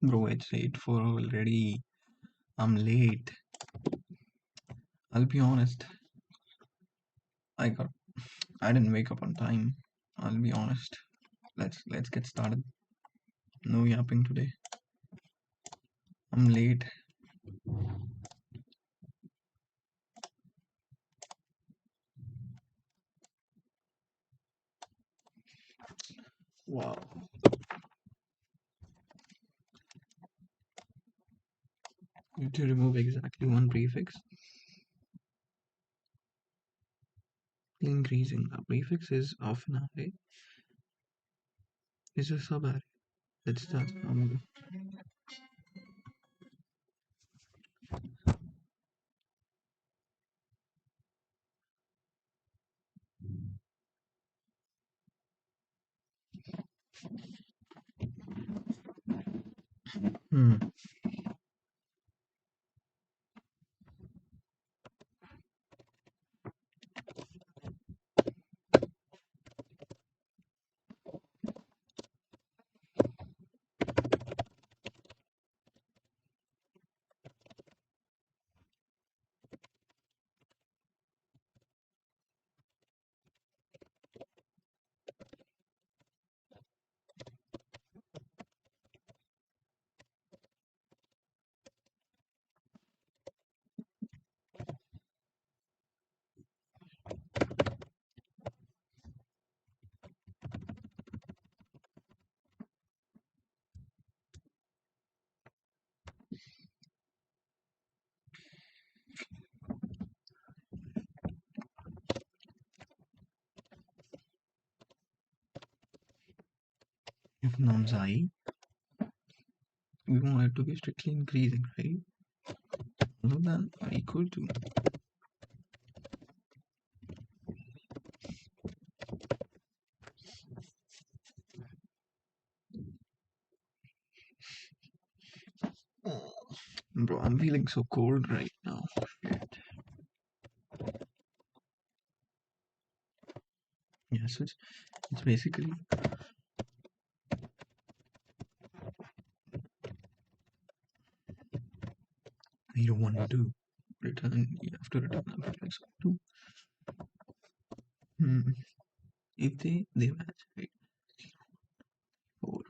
Bro, it's 8:04 already. I'm late. I'll be honest. I didn't wake up on time. I'll be honest. Let's get started. No yapping today. I'm late. Wow. You need to remove exactly one prefix. Increasing. A prefix is of an array. Is a sub-array. Let's start. Hmm. If norms I, we want it to be strictly increasing, right? Other than or equal to. Bro, I'm feeling so cold right now. Shit. Yes, it's basically you don't want to return. You have to return a prefix of 2. If they match, right? 4.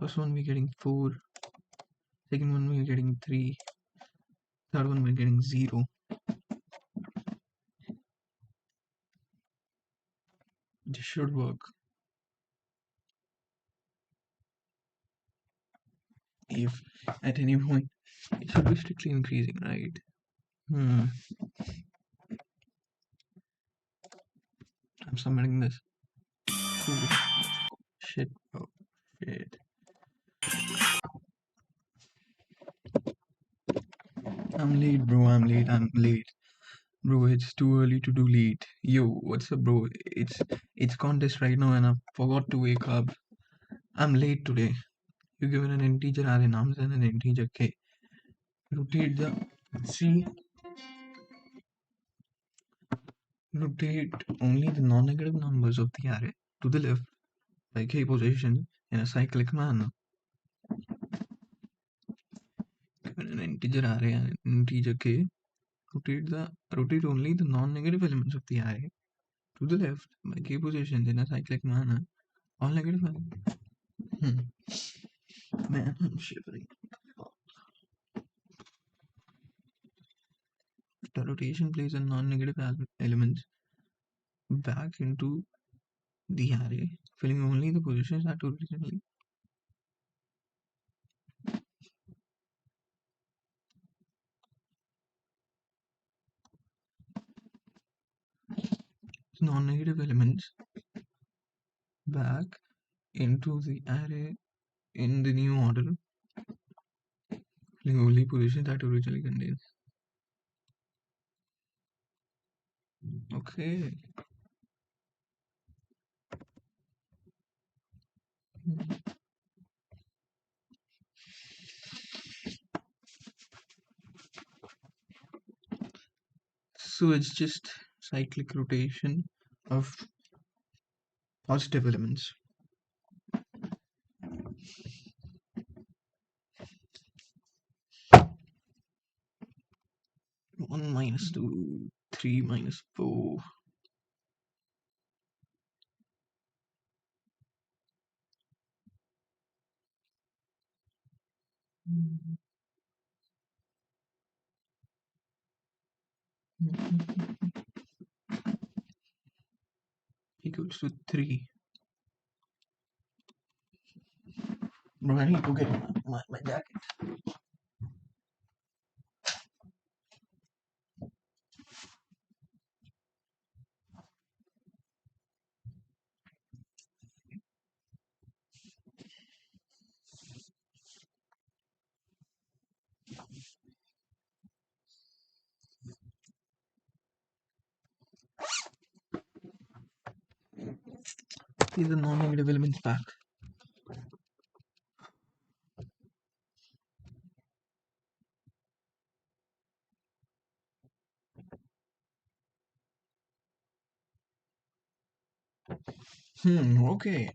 First one we're getting 4. Second one we're getting 3. Third one we're getting 0. This should work. If at any point it should be strictly increasing, right? I'm submitting this. Ooh. Shit, bro. Shit. I'm late, bro. I'm late. Bro, it's too early to do late. Yo, what's up, bro? It's contest right now and I forgot to wake up. I'm late today. You given an integer array nums and an integer k. Rotate the rotate only the non-negative numbers of the array to the left by k position in a cyclic manner. Given an integer array and an integer k, rotate only the non-negative elements of the array to the left by k positions in a cyclic manner. All negative elements. Man, I'm shivering. The rotation places non-negative elements back into the array, filling only the positions that originally. Non-negative elements back into the array in the new order, filling only positions that originally contains. Okay. So it's just cyclic rotation of positive elements. 1 minus 2, 3 minus 4. Equals to 3. Bro, I need to get my jacket. These are non-negative elements back. Okay.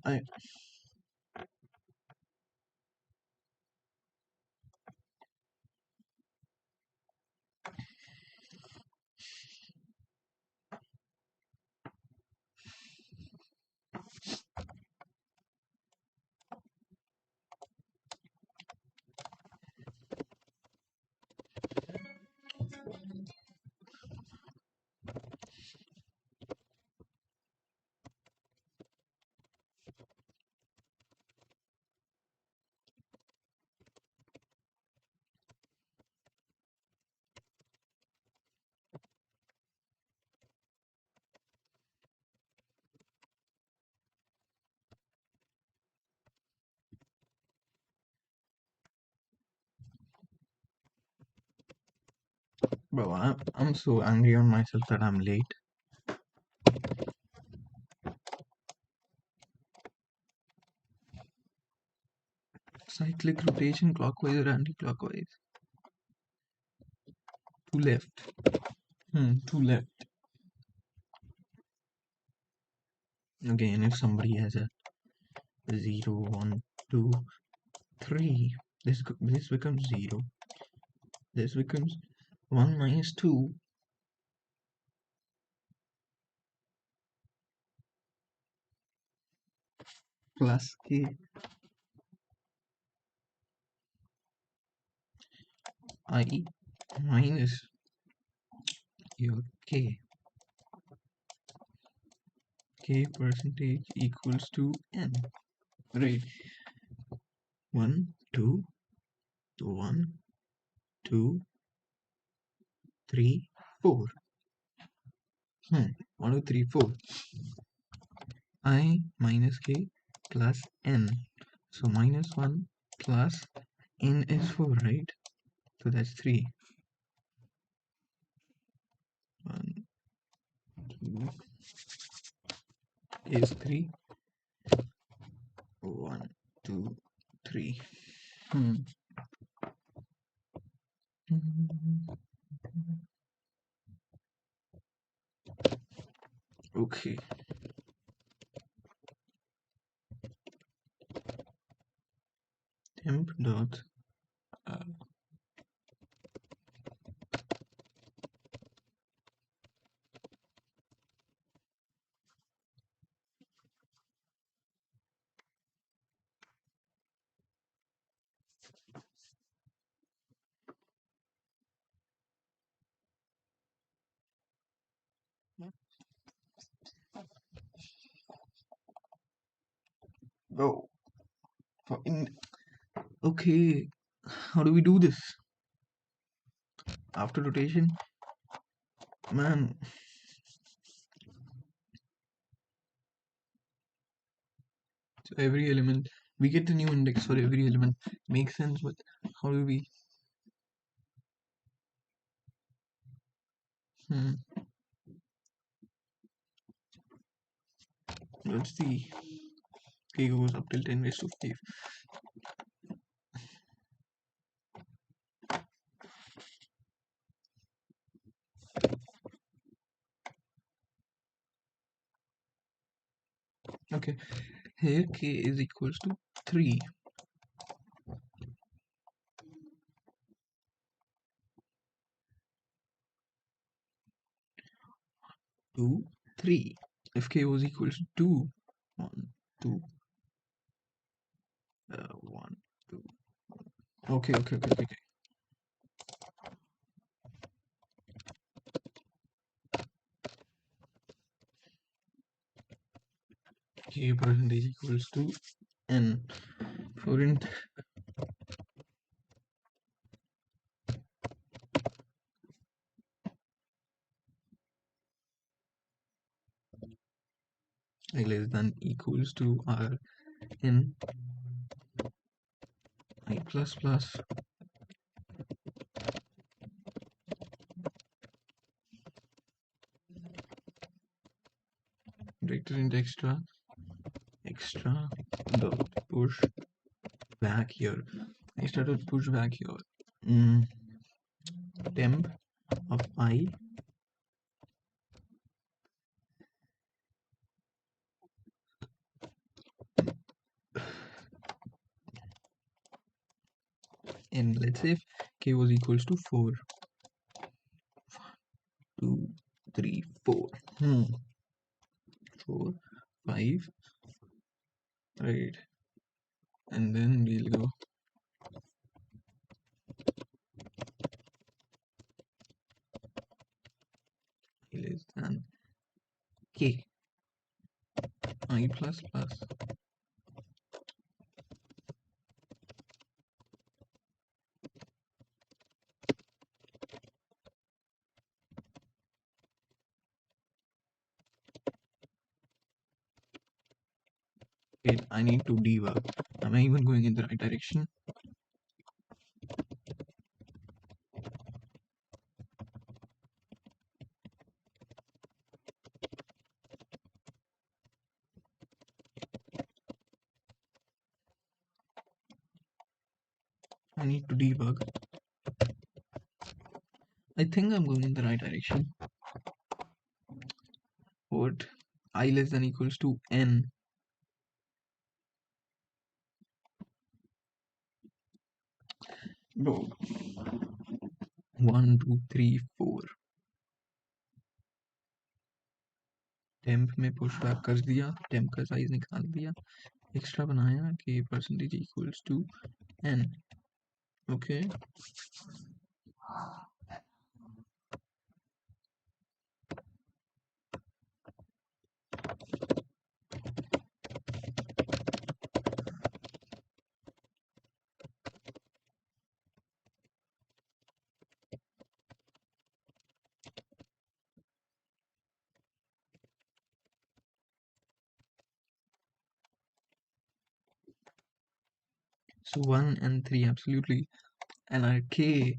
Bro, I'm so angry on myself that I'm late. Cyclic rotation, clockwise or anti-clockwise? Two left. Two left. Again, if somebody has a 0, 1, 2, 3, this becomes 0. This becomes 1 minus 2 plus k, i.e. minus your k. K percentage equals to n. Right. 1, 2, 1, 2, 3, 4. 1, 2, 3, 4. I minus k plus n. So minus 1 plus n is 4, right? So that's 3. 1, 2 is 3. 1, 2, 3. Okay. Temp dot go for in. Okay, how do we do this? After rotation, man. So every element, we get the new index for every element. Makes sense, but how do we? Let's see. K goes up till 10 raised to 5. Okay, here k is equals to 3. 2, 3. If k was equals to 2, 1, 2, 1, 2. Okay. K percentage equals to n. For int I less than equals to r in I plus plus vector int extra dot push back here. I started push back here. Temp of I and let's say if k was equals to 4, 2, 3, 4. 4, 5, right? And then we'll go less than k I plus plus wait, I need to debug. Am I even going in the right direction? I need to debug. I think I'm going in the right direction. What? I less than equals to n. Bro. 1, 2, 3, 4. Temp में push back कर दिया, temp का size निकाल दिया, extra बनाया कि percentage equals to n. Okay. So 1 and 3 absolutely, and our k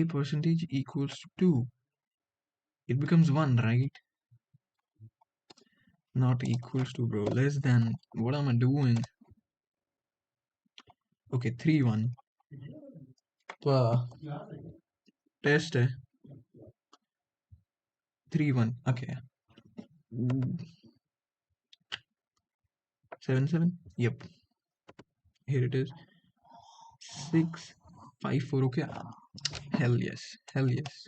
percentage equals to 2. It becomes 1, right? Not equals to, bro. Less than. What am I doing? Okay, 3, 1. Test 3, 1. Okay. 7, 7. Yep. Here it is. 6, 5, 4. Okay. Hell yes. Hell yes.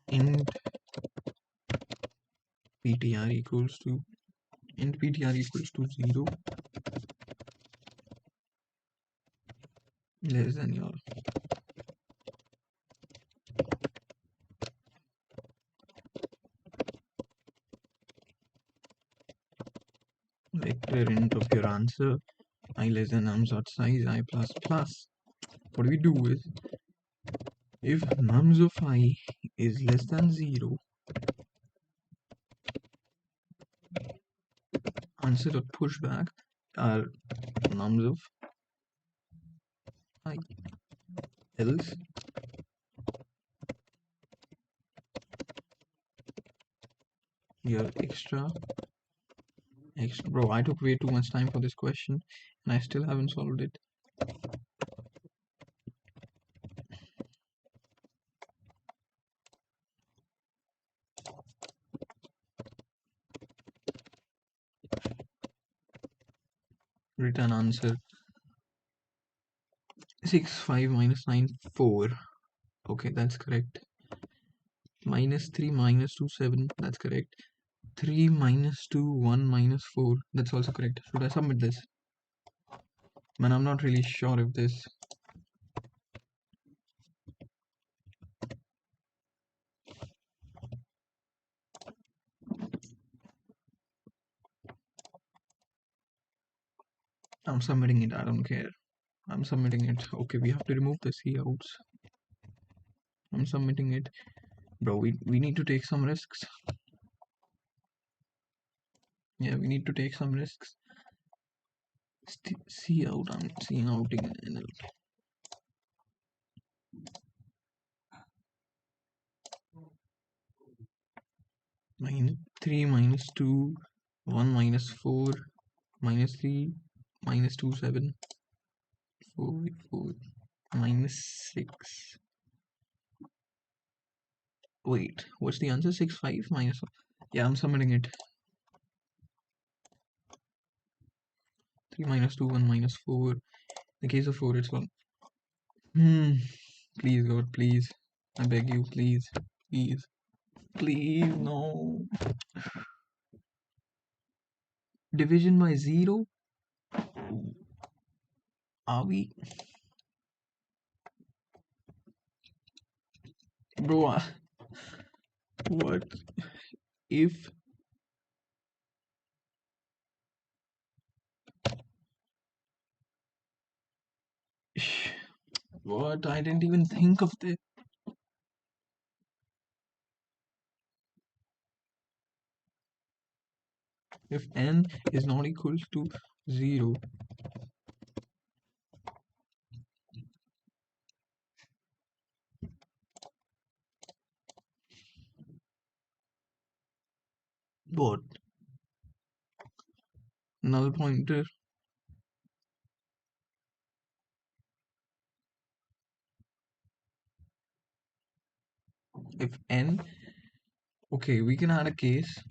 Int ptr equals to 0 less than your vector int of your answer I less than nums dot size I plus plus. What we do is if nums of I is less than 0, answer dot pushback are nums of I. Else your extra bro, I took way too much time for this question and I still haven't solved it. Return answer 6 5 minus 9 4. Okay, that's correct. Minus 3 minus 2 7. That's correct. 3 minus 2 1 minus 4. That's also correct. Should I submit this? Man, I'm not really sure if this. I'm submitting it. I don't care. I'm submitting it. Okay, we have to remove the C outs. I'm submitting it. Bro, we need to take some risks. Yeah, we need to take some risks. C out. I'm seeing outing in it. Minus 3 minus 2 1 minus 4 minus 3 minus 2 7 4 4 minus 6. Wait, what's the answer? 6 5 minus 1. Yeah, I'm submitting it. 3 minus 2 1 minus 4. In the case of 4, it's 1. Please God, please. I beg you, please. Please. Please, no. Division by 0? Are we? Bro, what if what? I didn't even think of this. If n is not equal to 0, what? Null pointer. If n, okay, we can add a case.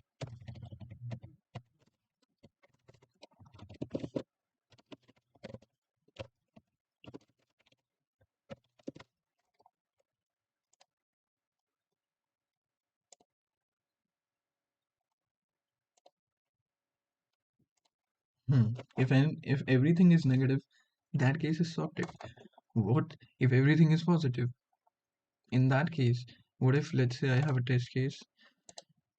If everything is negative, that case is sorted. What if everything is positive? In that case, what if, let's say, I have a test case?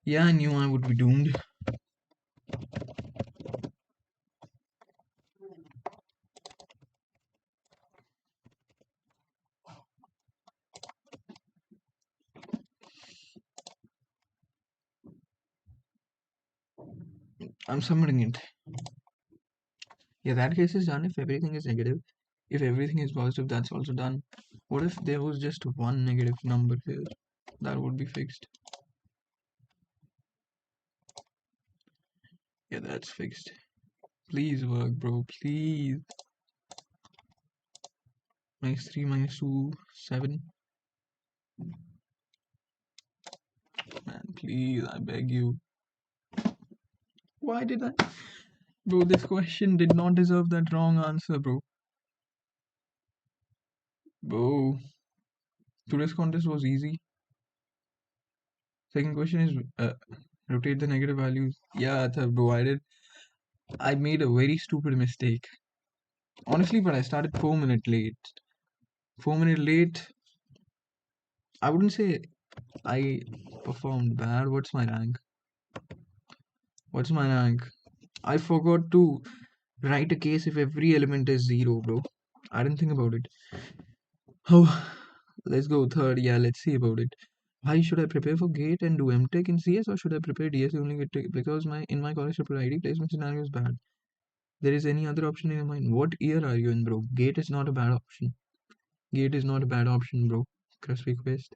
Yeah, I knew I would be doomed. I'm submitting it. Yeah, that case is done if everything is negative. If everything is positive, that's also done. What if there was just one negative number here? That would be fixed. Yeah, that's fixed. Please work, bro. Please. Minus 3 minus 2 7. Man, please, I beg you. Why did I? Bro, this question did not deserve that wrong answer, bro. Bro, today's contest was easy. Second question is rotate the negative values. Yeah, bro, I made a very stupid mistake. Honestly, but I started 4 minutes late. 4 minutes late. I wouldn't say I performed bad. What's my rank? What's my rank? I forgot to write a case if every element is 0, bro. I didn't think about it. Oh, let's go third. Yeah, let's see about it. Why should I prepare for GATE and do MTech in CS, or should I prepare DSA only because in my college triple ID placement scenario is bad? There is any other option in your mind? What year are you in, bro? GATE is not a bad option. GATE is not a bad option, bro. Crust request.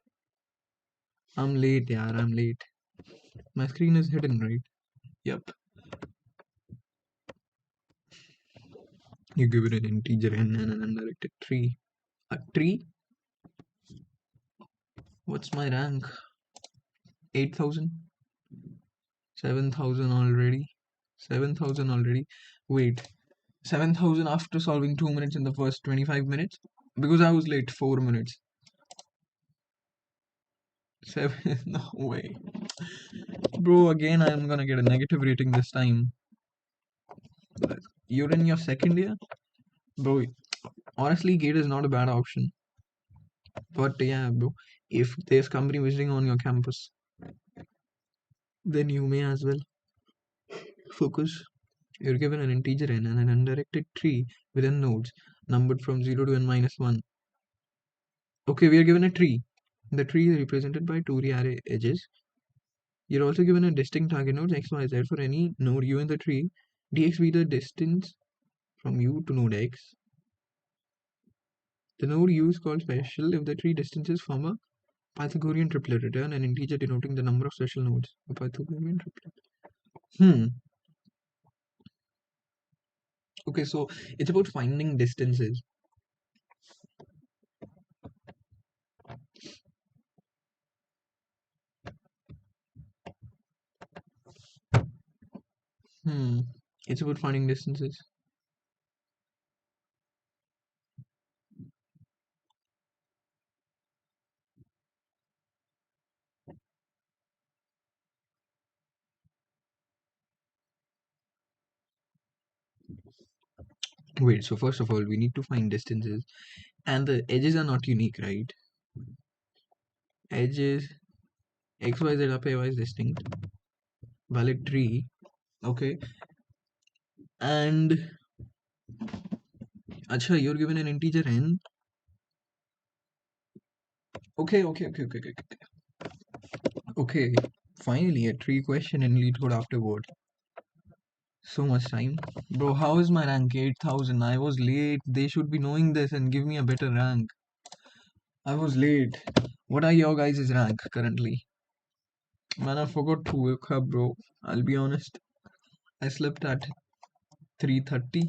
I'm late, yaar. I'm late. My screen is hidden, right? Yep. You give it an integer n and an undirected tree. A tree? What's my rank? 8,000? 7,000 already? 7,000 already? Wait. 7,000 after solving 2 minutes in the first 25 minutes because I was late 4 minutes. 7, no way. Bro, again, I'm gonna get a negative rating this time. You're in your second year? Bro, honestly, gate is not a bad option. But yeah, bro, if there's company visiting on your campus, then you may as well focus. You're given an integer n and an undirected tree with n nodes numbered from 0 to n minus 1. Okay, we are given a tree. The tree is represented by two array edges. You're also given a distinct target node x, y, z for any node u in the tree. Dx be the distance from u to node x. The node u is called special if the tree distances from a Pythagorean triplet. Return an integer denoting the number of special nodes. A Pythagorean triplet. Okay, so it's about finding distances. It's about finding distances. Wait, so first of all, we need to find distances, and the edges are not unique, right? Edges x, y, z are pairwise distinct. Valid tree, okay. And acha, you're given an integer n. Okay. Okay, finally a tree question in Leetcode afterward. So much time. Bro, how is my rank 8,000? I was late. They should be knowing this and give me a better rank. I was late. What are your guys' rank currently? Man, I forgot to wake up, bro. I'll be honest. I slept at 3:30,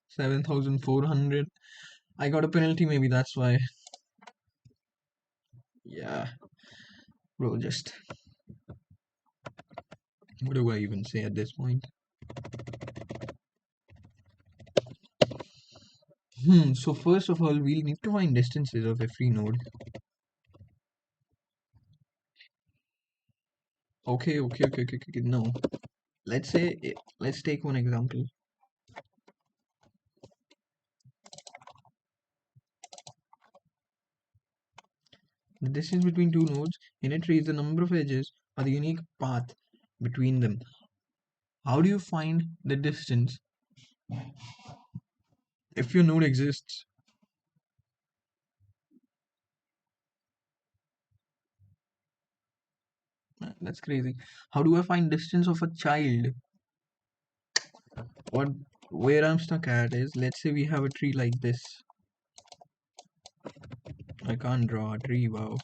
7,400. I got a penalty, maybe that's why. Yeah, bro, just what do I even say at this point? So first of all, we'll need to find distances of every node. Okay. No. Let's take one example. The distance between two nodes in a tree is the number of edges or the unique path between them. How do you find the distance if your node exists? That's crazy. How do I find distance of a child? What where I'm stuck at is, let's say we have a tree like this. I can't draw a tree, wow.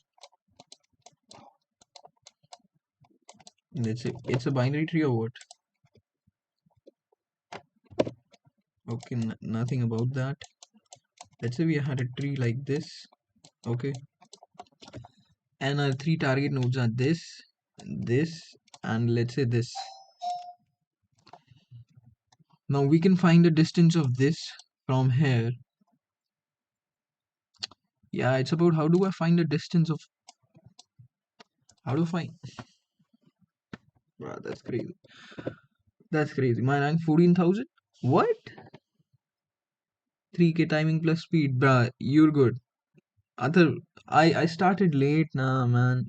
Let's say it's a binary tree or what? Okay, nothing about that. Let's say we had a tree like this, okay, and our three target nodes are this, and let's say this. Now we can find the distance of this from here. Yeah, it's about how do I find the distance of how to find. Bruh, that's crazy. That's crazy. My rank 14,000. What? 3k timing plus speed, bruh. You're good. Other, I started late, nah, man.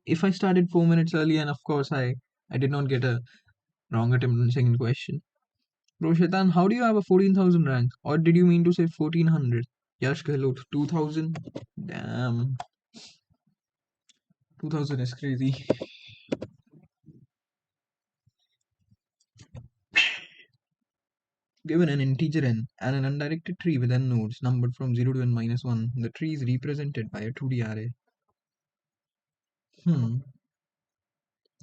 If I started 4 minutes early, and of course I did not get a wrong attempt on the second question. Bro, Shaitan, how do you have a 14,000 rank? Or did you mean to say 1400? Yash Gehlot, 2000? Damn. 2000 is crazy. Given an integer n and an undirected tree with n nodes numbered from 0 to n minus 1, the tree is represented by a 2D array.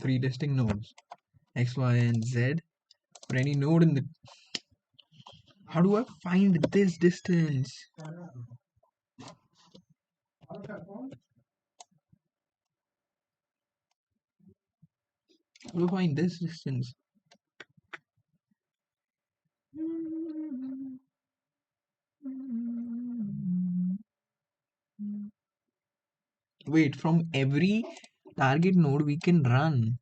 Three distinct nodes, x, y, and z. For any node in the. How do I find this distance? How do I find this distance? Wait, from every target node we can run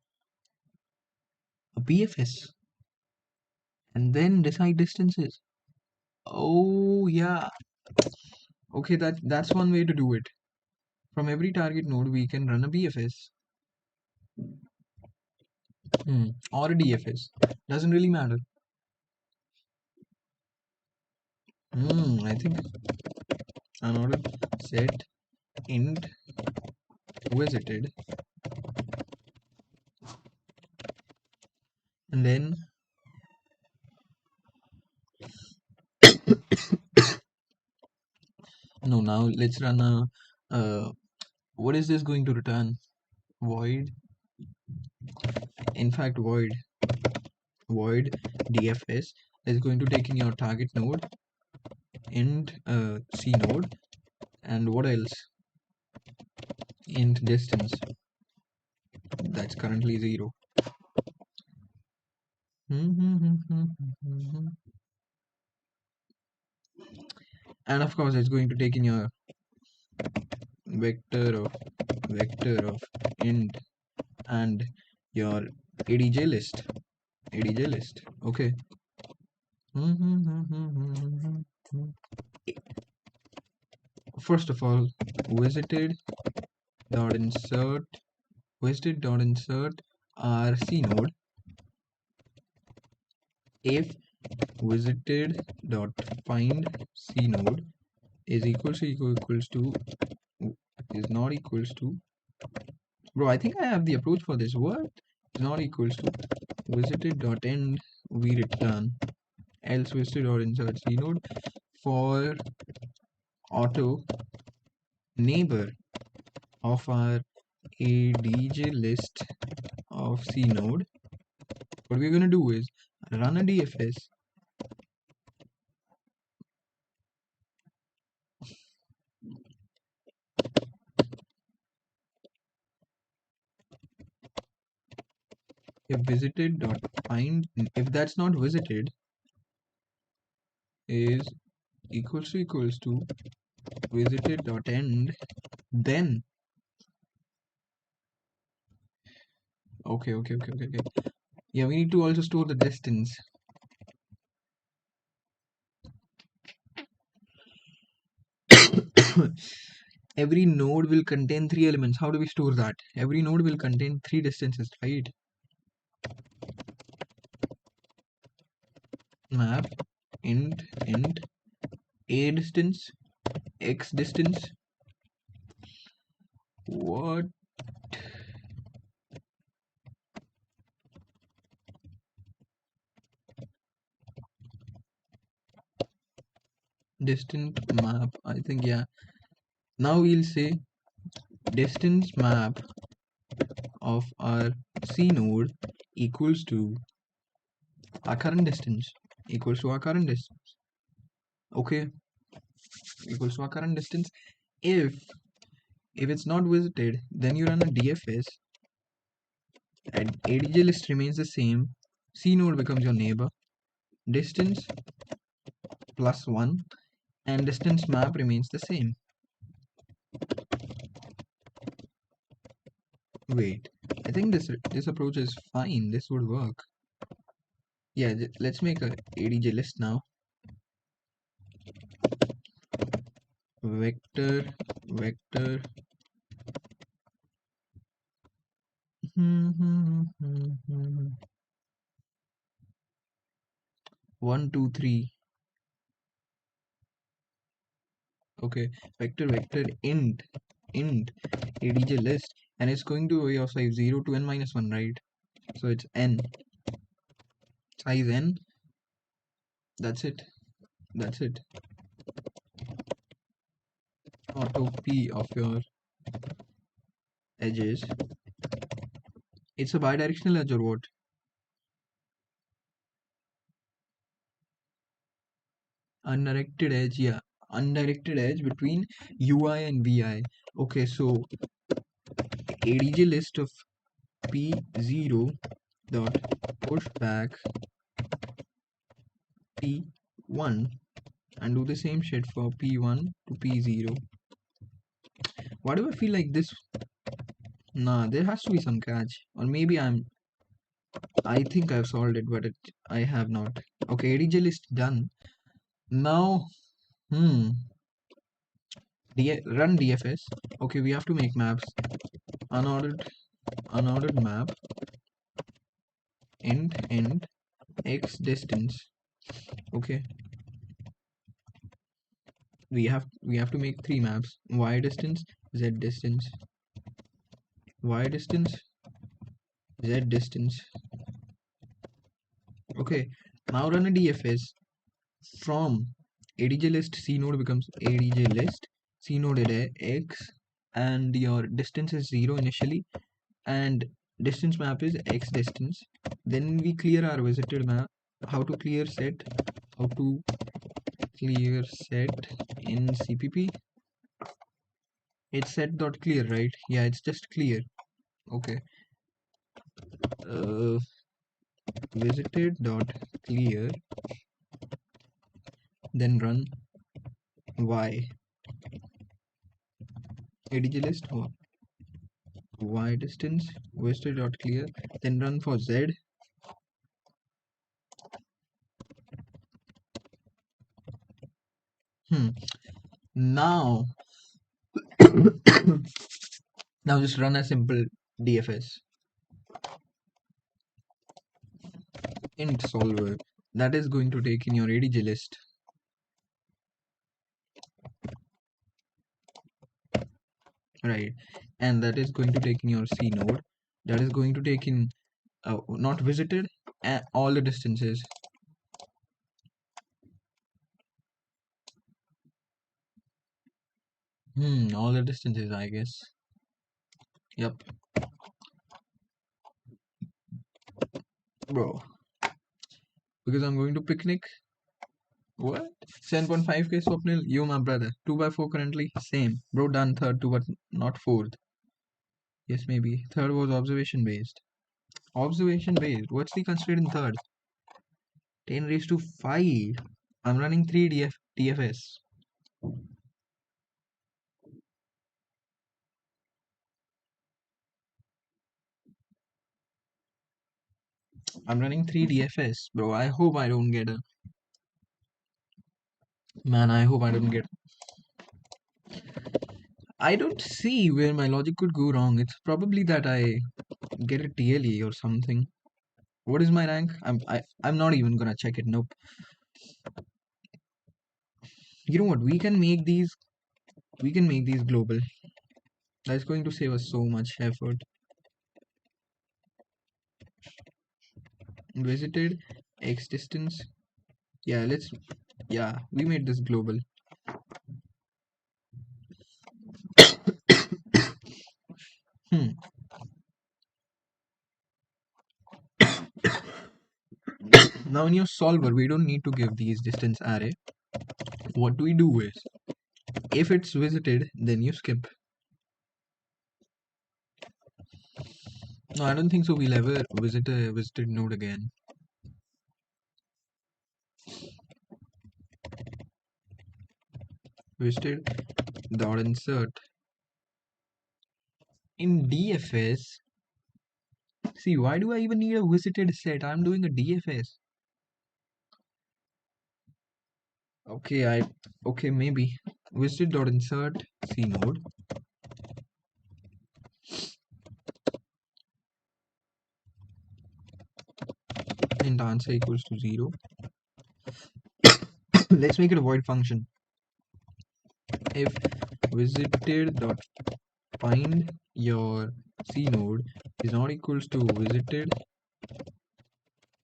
a BFS and then decide distances. Oh yeah. Okay, that's one way to do it. From every target node we can run a BFS. Or a DFS. Doesn't really matter. I think another set int visited, and then no, now let's run a what is this going to return? Void, in fact void DFS is going to take in your target node int C node, and what else? Int distance, that's currently 0. And of course it's going to take in your vector of int and your adj list. Okay. First of all, visited dot insert our C node if visited dot find C node is equals to is not equals to, bro, I think I have the approach for this. What is not equals to visited dot end, we return else visited dot insert C node for auto neighbor of our adj list of C node. What we're gonna do is run a DFS if visited dot find, if that's not visited, is equals to visited dot end, then okay, yeah, we need to also store the distance. Every node will contain 3 elements. How do we store that? Every node will contain 3 distances, right? Map int a distance, x distance. What? Distance map, I think, yeah. Now we'll say distance map of our C node equals to our current distance, okay, equals to our current distance. If it's not visited, then you run a DFS and adj list remains the same, C node becomes your neighbor, distance plus 1, and distance map remains the same. Wait, I think this approach is fine. This would work. Yeah, let's make a adj list now. Vector 1 2 3. Okay, vector int adj list, and it's going to be of size 0 to n minus 1, right? So it's n, size n. That's it. Auto p of your edges. It's a bidirectional edge or what? Undirected edge, yeah. Undirected edge between UI and VI. Okay, so adj list of p0 dot push back p1 and do the same shit for p1 to p0. Why do I feel like this? Nah, there has to be some catch. Or maybe I think I've solved it, but I have not. Okay, ADJ list done. Now, run DFS. Okay, we have to make maps. Unordered map. Int x distance. Okay, we have to make three maps: y distance, z distance, y distance, z distance. Okay, now run a DFS. From ADJ list, C node becomes ADJ list, C node x, and your distance is 0 initially, and distance map is x distance. Then we clear our visited map. How to clear set? How to clear set in CPP? It's set dot clear, right? Yeah, it's just clear. Okay. Visited dot clear, then run y adj list y distance visited dot clear, then run for z. Now now just run a simple DFS int solver that is going to take in your adj list, right? And that is going to take in your C node, that is going to take in not visited all the distances. All the distances, I guess. Yep. Bro, because I'm going to picnic. What? 7.5k Swapnil, you my brother. 2x4 currently, same. Bro done third too, but not fourth. Yes, maybe. Third was observation based. Observation based. What's the constraint in third? 10 raised to 5. I'm running 3 DFS. I'm running 3 DFS, bro. I hope I don't get a. Man, I hope I don't get. I don't see where my logic could go wrong. It's probably that I get a TLE or something. What is my rank? I'm not even gonna check it. Nope. You know what? We can make these global. That's going to save us so much effort. Visited x distance. Yeah, we made this global. Now in your solver, we don't need to give these distance array. What we do is, if it's visited, then you skip. No, I don't think so. We'll ever visit a visited node again. Visited dot insert in DFS. See, why do I even need a visited set? I'm doing a DFS. Okay, maybe visited dot insert C node. And answer equals to 0. Let's make it a void function. If visited dot find your C node is not equals to visited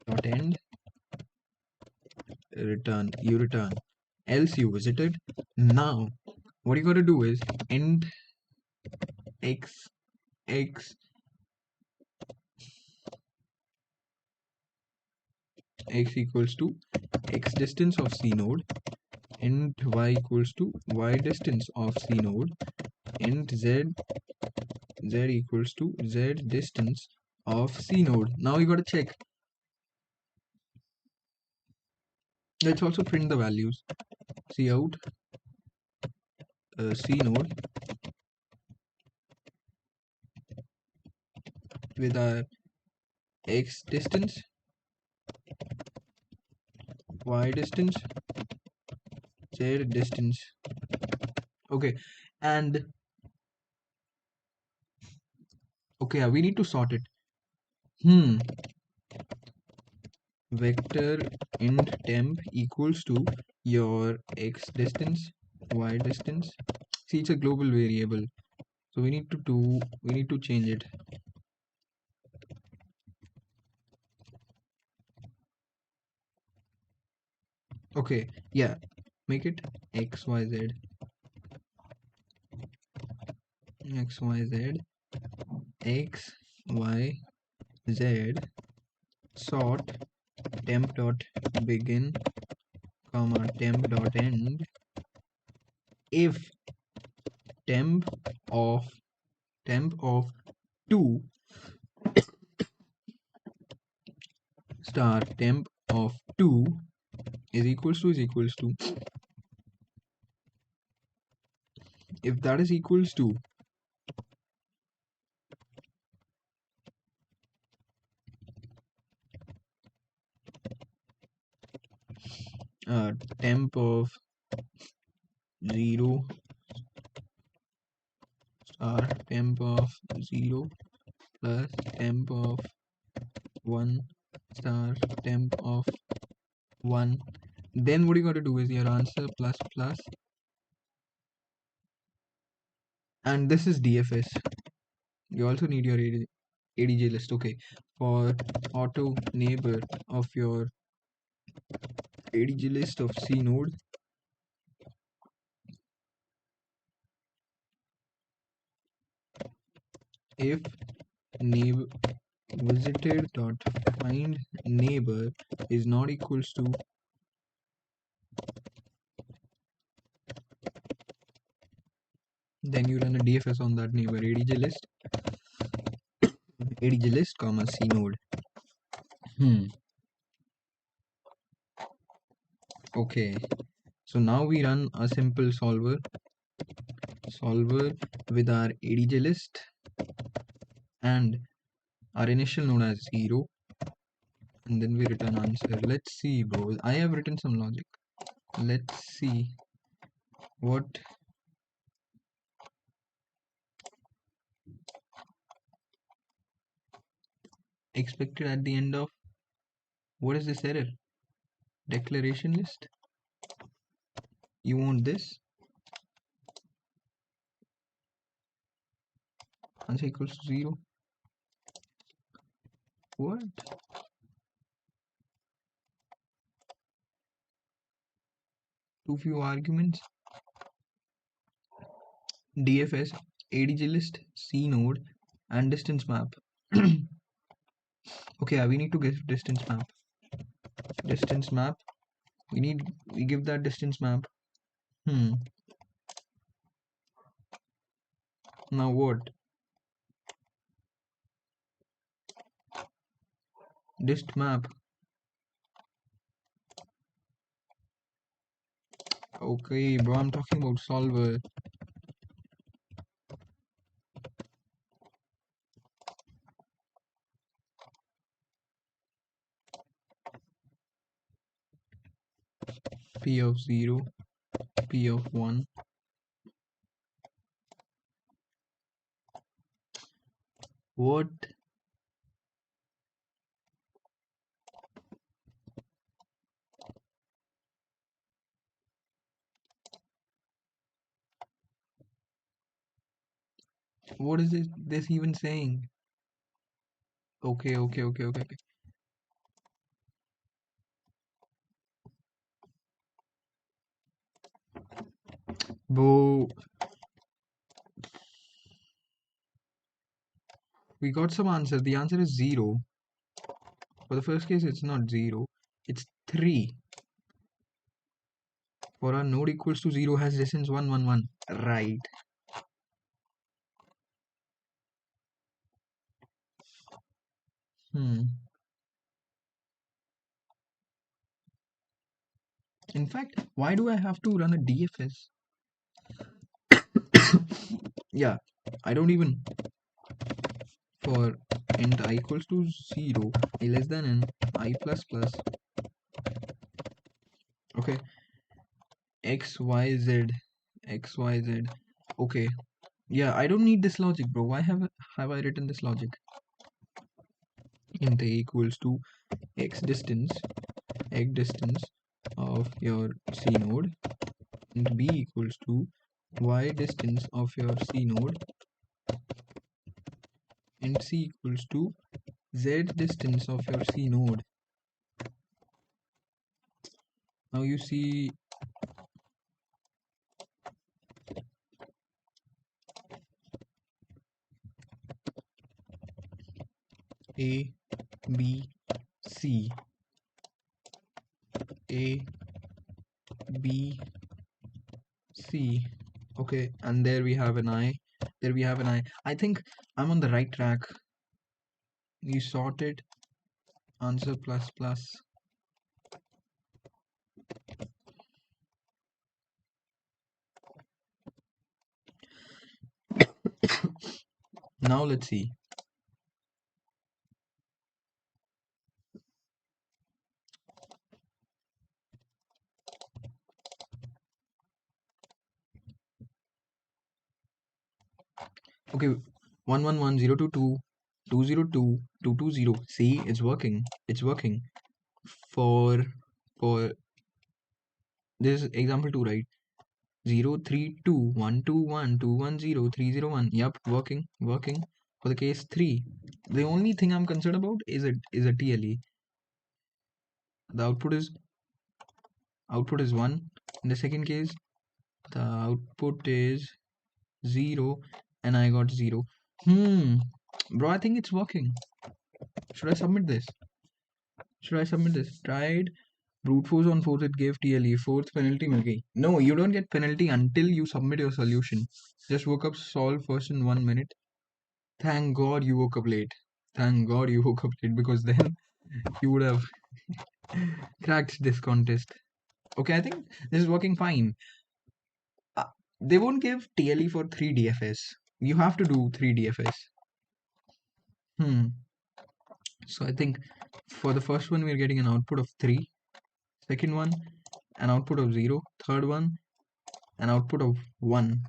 dot end, you return, else you visited. Now what you gotta do is int x equals to x distance of C node, int y equals to y distance of C node, int z equals to z distance of C node. Now you gotta check. Let's also print the values. C out C node with our x distance, y distance, z distance. Okay, and okay, we need to sort it. Vector int temp equals to your x distance, y distance. See, it's a global variable, so we need to change it. Okay, yeah, make it xyz, xyz, xyz, sort temp dot begin comma temp dot end if temp of 2 star temp of 2 is equals to if that is equals to temp of 0 star temp of 0 plus temp of 1 star temp of 1, then what you got to do is your answer plus plus, and this is DFS. You also need your ADJ list. Okay, for auto neighbor of your ADJ list of C node, if neighbor visited dot find neighbor is not equals to then you run a DFS on that neighbor ADJ list comma C node. Okay, so now we run a simple solver with our ADJ list and our initial node as 0, and then we return answer. Let's see, bro. I have written some logic. Let's see what expected at the end of what is this error? Declaration list. You want this? Answer equals to 0. What? Too few arguments. DFS, ADJ list, C node, and distance map. Okay, we need to get distance map. Distance map. We give that distance map. Now what? Dist map. Okay, bro, I'm talking about solver. P of 0, P of 1. What? What is this even saying? Okay. Bro, we got some answer. The answer is 0. For the first case, it's not 0. It's 3. For our node equals to 0 has distance 1, 1, 1. Right. In fact, why do I have to run a DFS? Yeah, I don't even for int I equals to 0, I less than n, I plus plus. Okay, x, y, z, x, y, z. Okay, yeah, I don't need this logic, bro. Why have I written this logic? Int A equals to x distance of your C node, and B equals to y distance of your C node, and C equals to z distance of your C node. Now you see A, B, C, A, B, C. Okay, and there we have an I. There we have an I. I think I'm on the right track. You sorted answer plus plus. Now let's see. Okay, 111 022 202 220. See, it's working. It's working. For this is example 2, right? 032 121 210 301. Yep, working. For the case 3, the only thing I'm concerned about is a TLE. The output is 1. In the second case, the output is 0, and I got 0. Bro, I think it's working. Should I submit this? Tried brute force on fourth, it gave TLE. Fourth penalty mil gayi. No, you don't get penalty until you submit your solution. Just woke up, solve first in 1 minute. Thank God you woke up late. Because then you would have cracked this contest. Okay, I think this is working fine. They won't give TLE for 3 DFS. You have to do 3 DFS. So I think for the first one, we're getting an output of 3. Second one, an output of 0. Third one, an output of 1.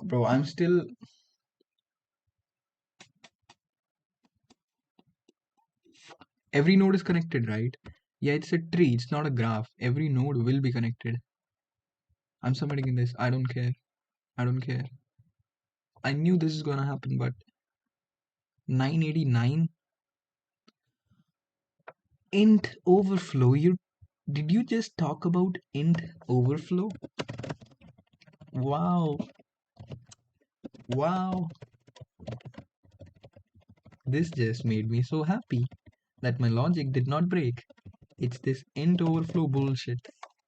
Bro, I'm still... Every node is connected, right? Yeah, it's a tree. It's not a graph. Every node will be connected. I'm submitting this. I don't care. I knew this is gonna happen, but 989 int overflow. Did you just talk about int overflow? Wow. This just made me so happy that my logic did not break. It's this int overflow bullshit.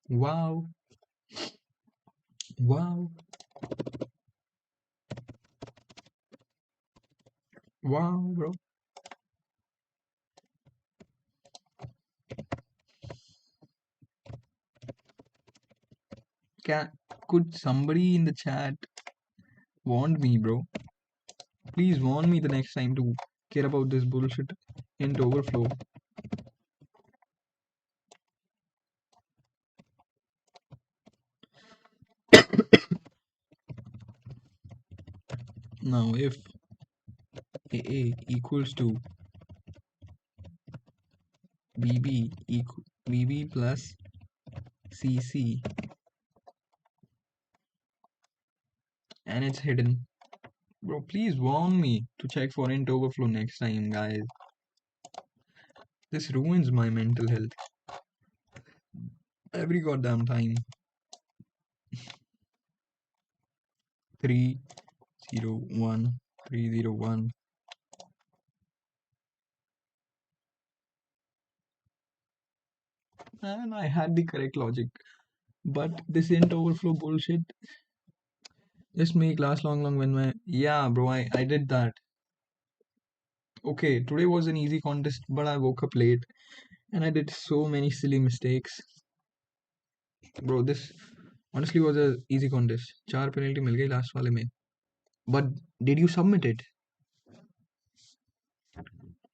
Wow, bro. Could somebody in the chat warn me, bro? Please warn me the next time to care about this bullshit int overflow. Now, if AA equals to BB plus CC, and it's hidden, bro, please warn me to check for int overflow next time, guys. This ruins my mental health every goddamn time. 301 301. And I had the correct logic, but this int overflow bullshit just make last long when my... Yeah, bro, I did that. Okay, today was an easy contest, but I woke up late And I did so many silly mistakes. Bro, this honestly was a easy contest. 4 penalty मिल गई last वाले में. But did you submit it?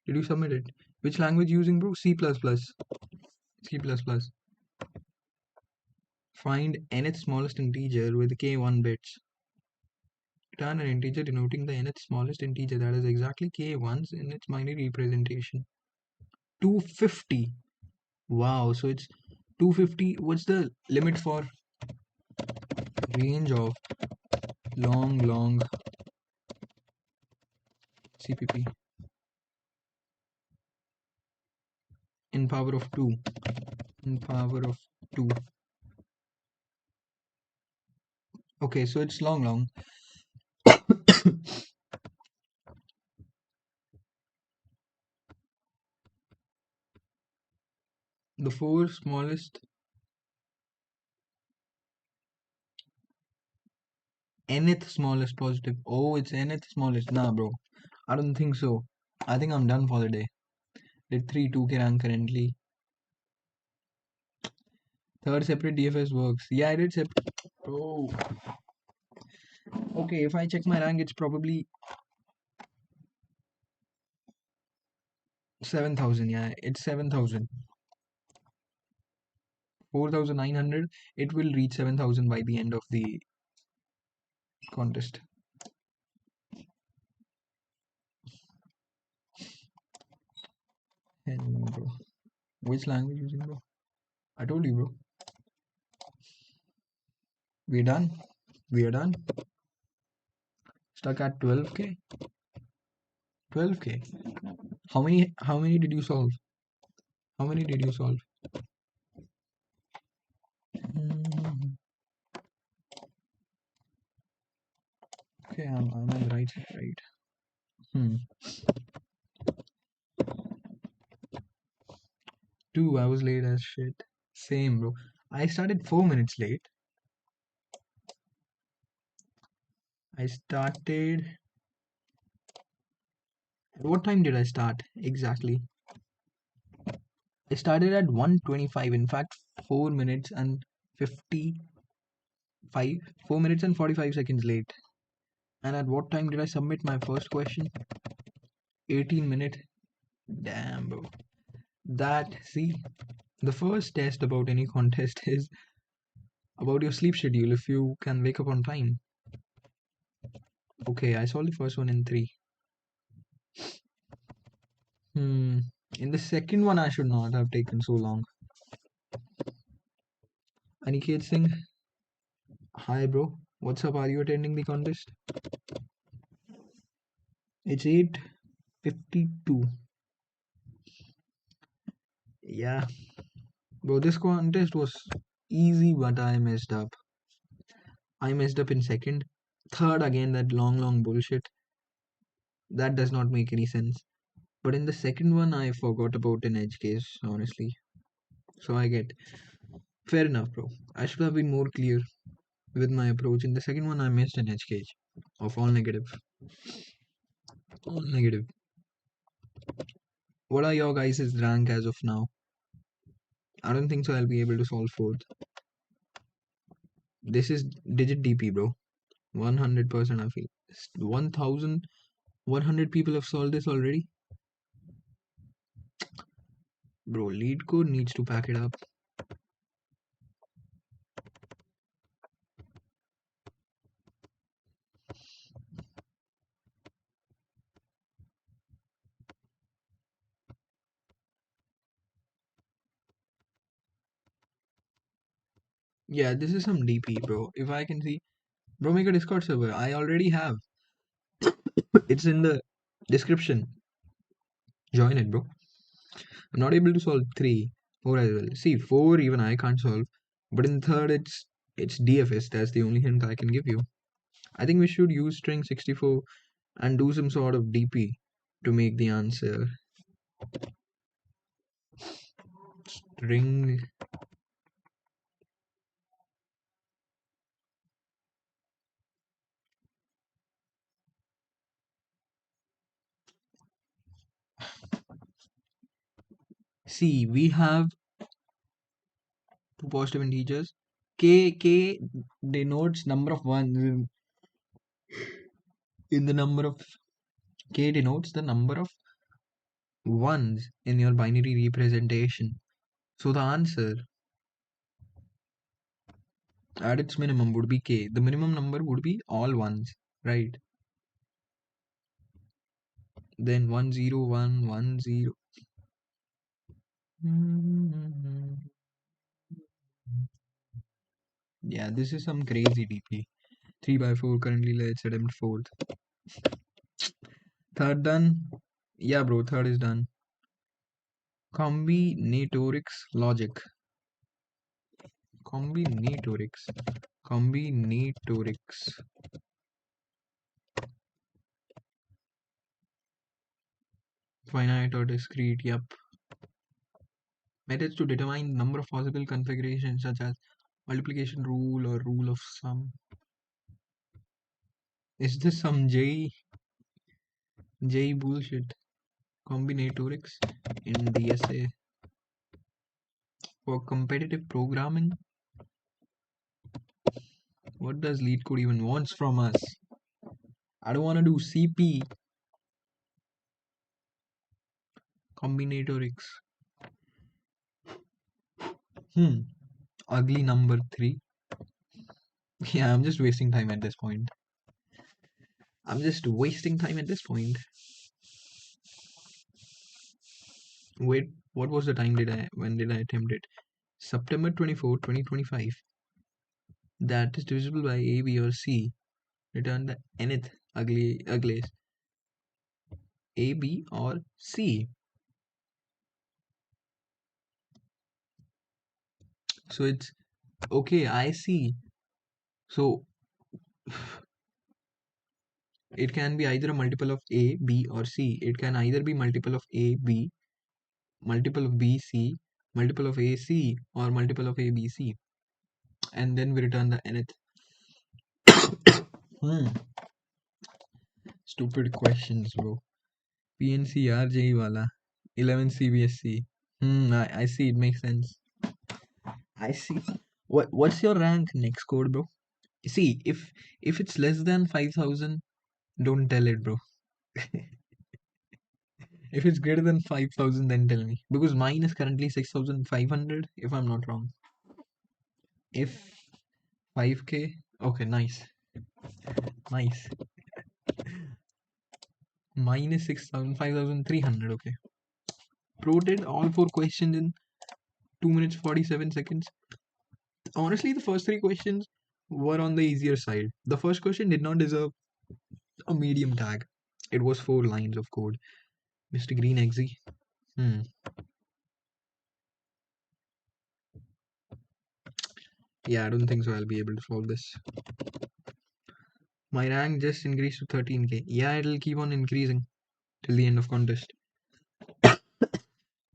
Did you submit it? Which language you using, bro? C++. C++. Find nth smallest integer with k1 bits. Return an integer denoting the nth smallest integer that is exactly k1s in its binary representation. 250. Wow, so it's 250. What's the limit for range of long CPP in power of 2? In power of 2. Okay, so it's long. The four smallest nth smallest positive. Oh, it's nth smallest. Nah, bro. I don't think so. I think I'm done for the day. Did 3 2K rank currently. Third separate DFS works. Yeah, I did separate. Oh. Okay, if I check my rank, it's probably 7,000. Yeah, it's 7,000. 4,900. It will reach 7,000 by the end of the contest. Hello, bro. Which language using, bro? I told you, bro. We're done. We are done. Stuck at 12K. 12K. How many did you solve? How many did you solve? Mhm. Okay, I'm on the right side, right? Hmm. 2, I was late as shit. Same, bro. I started 4 minutes late. I started. What time did I start exactly? I started at 1:25. In fact, 4 minutes and 55. 4 minutes and 45 seconds late. And at what time did I submit my first question? 18 minute. Damn, bro. See, the first test about any contest is about your sleep schedule if you can wake up on time. Okay, I solved the first one in 3. In the second one, I should not have taken so long. Aniket Singh, hi bro. What's up? Are you attending the contest? It's 8:52. Yeah, bro. This contest was easy, but I messed up. I messed up in second. Third, again, that long bullshit. That does not make any sense. But in the second one, I forgot about an edge case, honestly. So I get fair enough, bro. I should have been more clear with my approach. In the second one, I missed an edge case of all negative. All negative. What are your guys' rank as of now? I don't think so. I'll be able to solve fourth. This is digit DP, bro. 100%. I feel 1,100 people have solved this already. Bro, Leetcode needs to pack it up. Yeah, this is some DP, bro. If I can see, bro, make a Discord server. I already have. It's in the description. Join it, bro. I'm not able to solve 3, 4 as well. See, 4 even I can't solve. But in third, it's DFS. That's the only hint I can give you. I think we should use string 64 and do some sort of DP to make the answer. String. See, we have two positive integers. K denotes number of ones in the number of K denotes the number of ones in your binary representation. So the answer at its minimum would be K. The minimum number would be all ones, right? Then 101 10. Yeah, this is some crazy DP. 3 by 4 currently, let's attempt fourth. Third done. Yeah, bro, third is done. Combinatorics logic. Combinatorics. Finite or discrete, yep. Methods to determine number of possible configurations such as multiplication rule or rule of sum. Is this some J bullshit? Combinatorics in DSA for competitive programming. What does Leetcode even wants from us? I don't want to do CP. Combinatorics. Ugly number 3. Yeah, I'm just wasting time at this point. Wait, what was the time when did I attempt it? September 24, 2025. That is divisible by A, B or C. Return the nth ugliest. A, B or C. So it's okay, I see. So it can be either a multiple of A, B or C. It can either be multiple of A, B, multiple of B, C, multiple of A, C, or multiple of A, B, C. And then we return the nth. Stupid questions, bro. PNC RJ wala. 11 CBSC. I see, it makes sense. I see. What's your rank next code, bro? See, if it's less than 5,000, don't tell it, bro. If it's greater than 5,000, then tell me. Because mine is currently 6,500, if I'm not wrong. If 5k, okay, nice. Nice. Mine is 6,000, 5,300, okay. Pro did all 4 questions in 2 minutes 47 seconds. Honestly, the first 3 questions were on the easier side. The first question did not deserve a medium tag. It was 4 lines of code. Mr. Green Exe. Yeah, I don't think so I'll be able to solve this. My rank just increased to 13k. Yeah, it'll keep on increasing till the end of contest.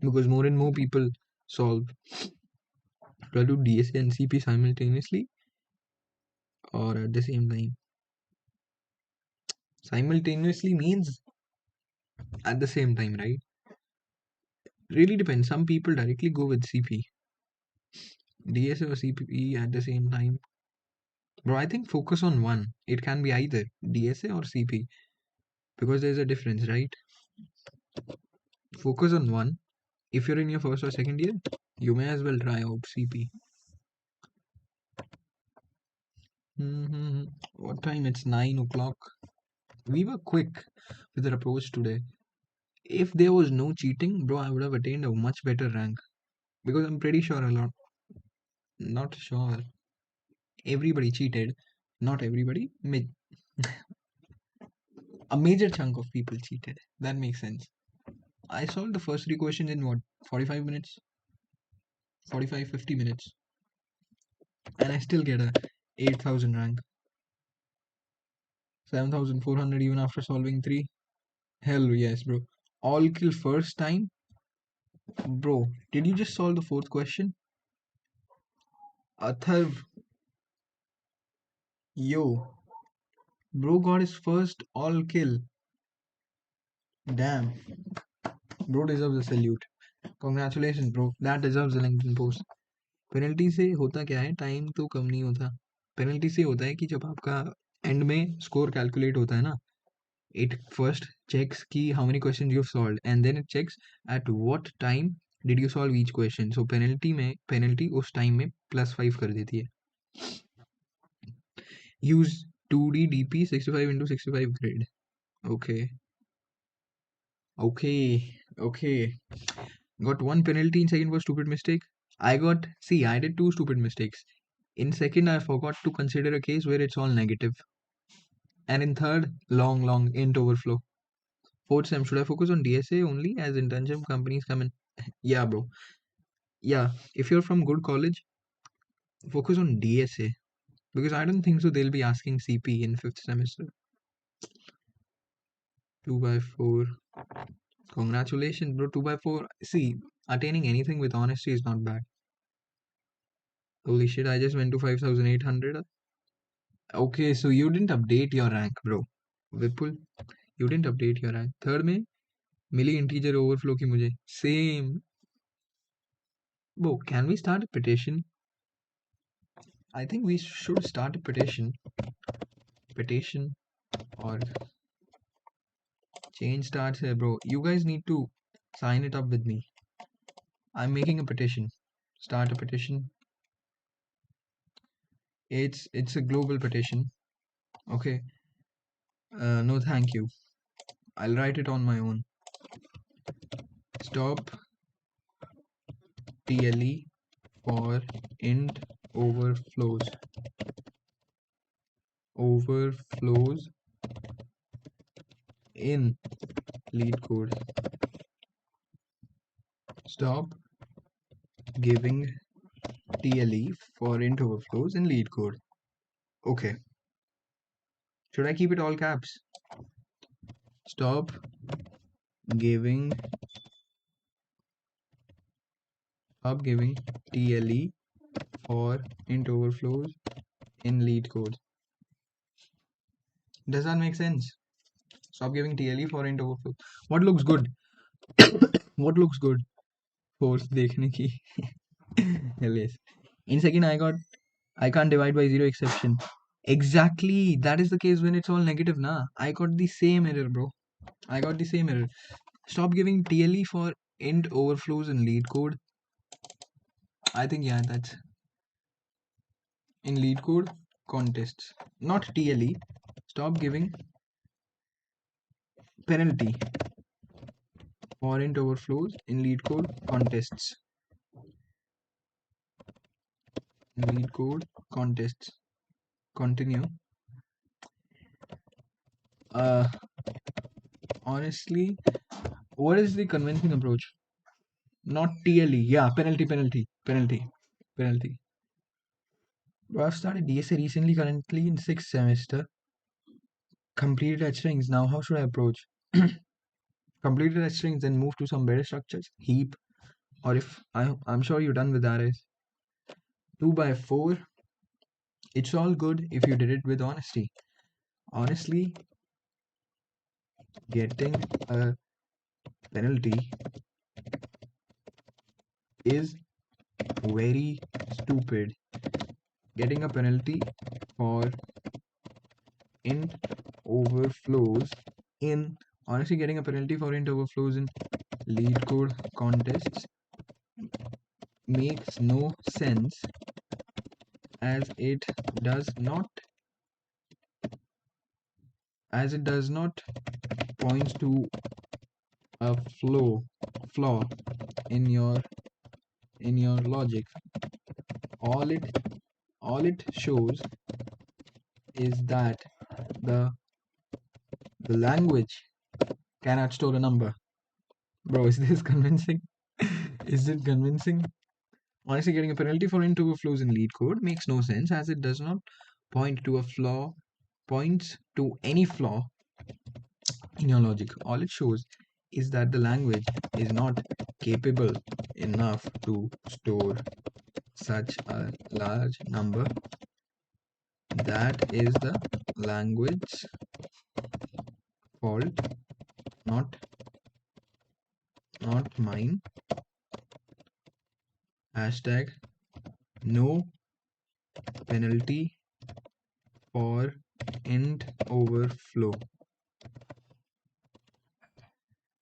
Because more and more people solve. Do I do DSA and CP simultaneously or at the same time? Simultaneously means at the same time, right? Really depends. Some people directly go with CP. DSA or CP at the same time. Bro, I think focus on one. It can be either DSA or CP because there's a difference, right? Focus on one. If you're in your first or second year, you may as well try out CP. What time? It's 9 o'clock. We were quick with our approach today. If there was no cheating, bro, I would have attained a much better rank. Because I'm pretty sure a lot. Not sure. Everybody cheated. Not everybody. A major chunk of people cheated. That makes sense. I solved the first 3 questions in what? 45 minutes? 45, 50 minutes. And I still get a 8,000 rank. 7,400 even after solving 3. Hell yes, bro. All kill first time? Bro, did you just solve the 4th question? Atharv. Yo. Bro got his first all kill. Damn. Bro deserves a salute. Congratulations bro, that deserves a LinkedIn post. Penalty से होता क्या है, time तो कम नहीं होता. Penalty से होता है कि जब आपका एंड में स्कोर कैलकुलेट होता है ना, it first checks ki how many questions you've solved and then it checks at what time did you solve each question. So penalty उस time में +5 कर देती है. Use 2D DP 65 into 65 grid. Okay. Got one penalty in second for stupid mistake. I did two stupid mistakes. In second, I forgot to consider a case where it's all negative. And in third, long int overflow. Fourth sem, should I focus on DSA only as internship companies come in? Yeah, bro. Yeah, if you're from good college, focus on DSA because I don't think so they'll be asking CP in fifth semester. 2/4. Congratulations, bro. 2/4. See, attaining anything with honesty is not bad. Holy shit, I just went to 5,800. Okay, so you didn't update your rank, bro. Vipul, you didn't update your rank. Third में मिली integer overflow की मुझे. Same. Bro, can we start a petition? I think we should start a petition. Petition or change starts here, bro. You guys need to sign it up with me. I'm making a petition. Start a petition. It's a global petition. Okay. No, thank you. I'll write it on my own. Stop TLE for int overflows. Overflows in Leetcode. Stop giving TLE for int overflows in Leetcode. Okay. Should I keep it all caps? Stop giving TLE for int overflows in Leetcode. Does that make sense? Stop giving TLE for int overflow. What looks good? What looks good? Force देखने की. Hell yes. In second, I can't divide by zero exception. Exactly. That is the case when it's all negative, na. I got the same error, bro. I got the same error. Stop giving TLE for int overflows in Leetcode. I think yeah, that's in Leetcode contests, not TLE. Stop giving penalty for int overflows in Leetcode contests. Leetcode contests. Continue. Honestly, what is the convincing approach? Not TLE. Yeah, penalty. Bro, I've started DSA recently, currently in 6th semester. Completed at strings. Now, how should I approach? Completed at strings, then move to some better structures. Heap. Or if I'm sure you're done with that is 2/4. It's all good if you did it with honesty. Honestly, getting a penalty is very stupid. Getting a penalty for int overflows in getting a penalty for int overflows in Leetcode contests makes no sense as it does not point to a flaw in your logic. All it shows is that the language cannot store a number. Bro, is this convincing? Is it convincing? Honestly, getting a penalty for int overflows in Leetcode makes no sense as it does not points to any flaw in your logic. All it shows is that the language is not capable enough to store such a large number. That is the language fault, not mine. Hashtag no penalty for int overflow.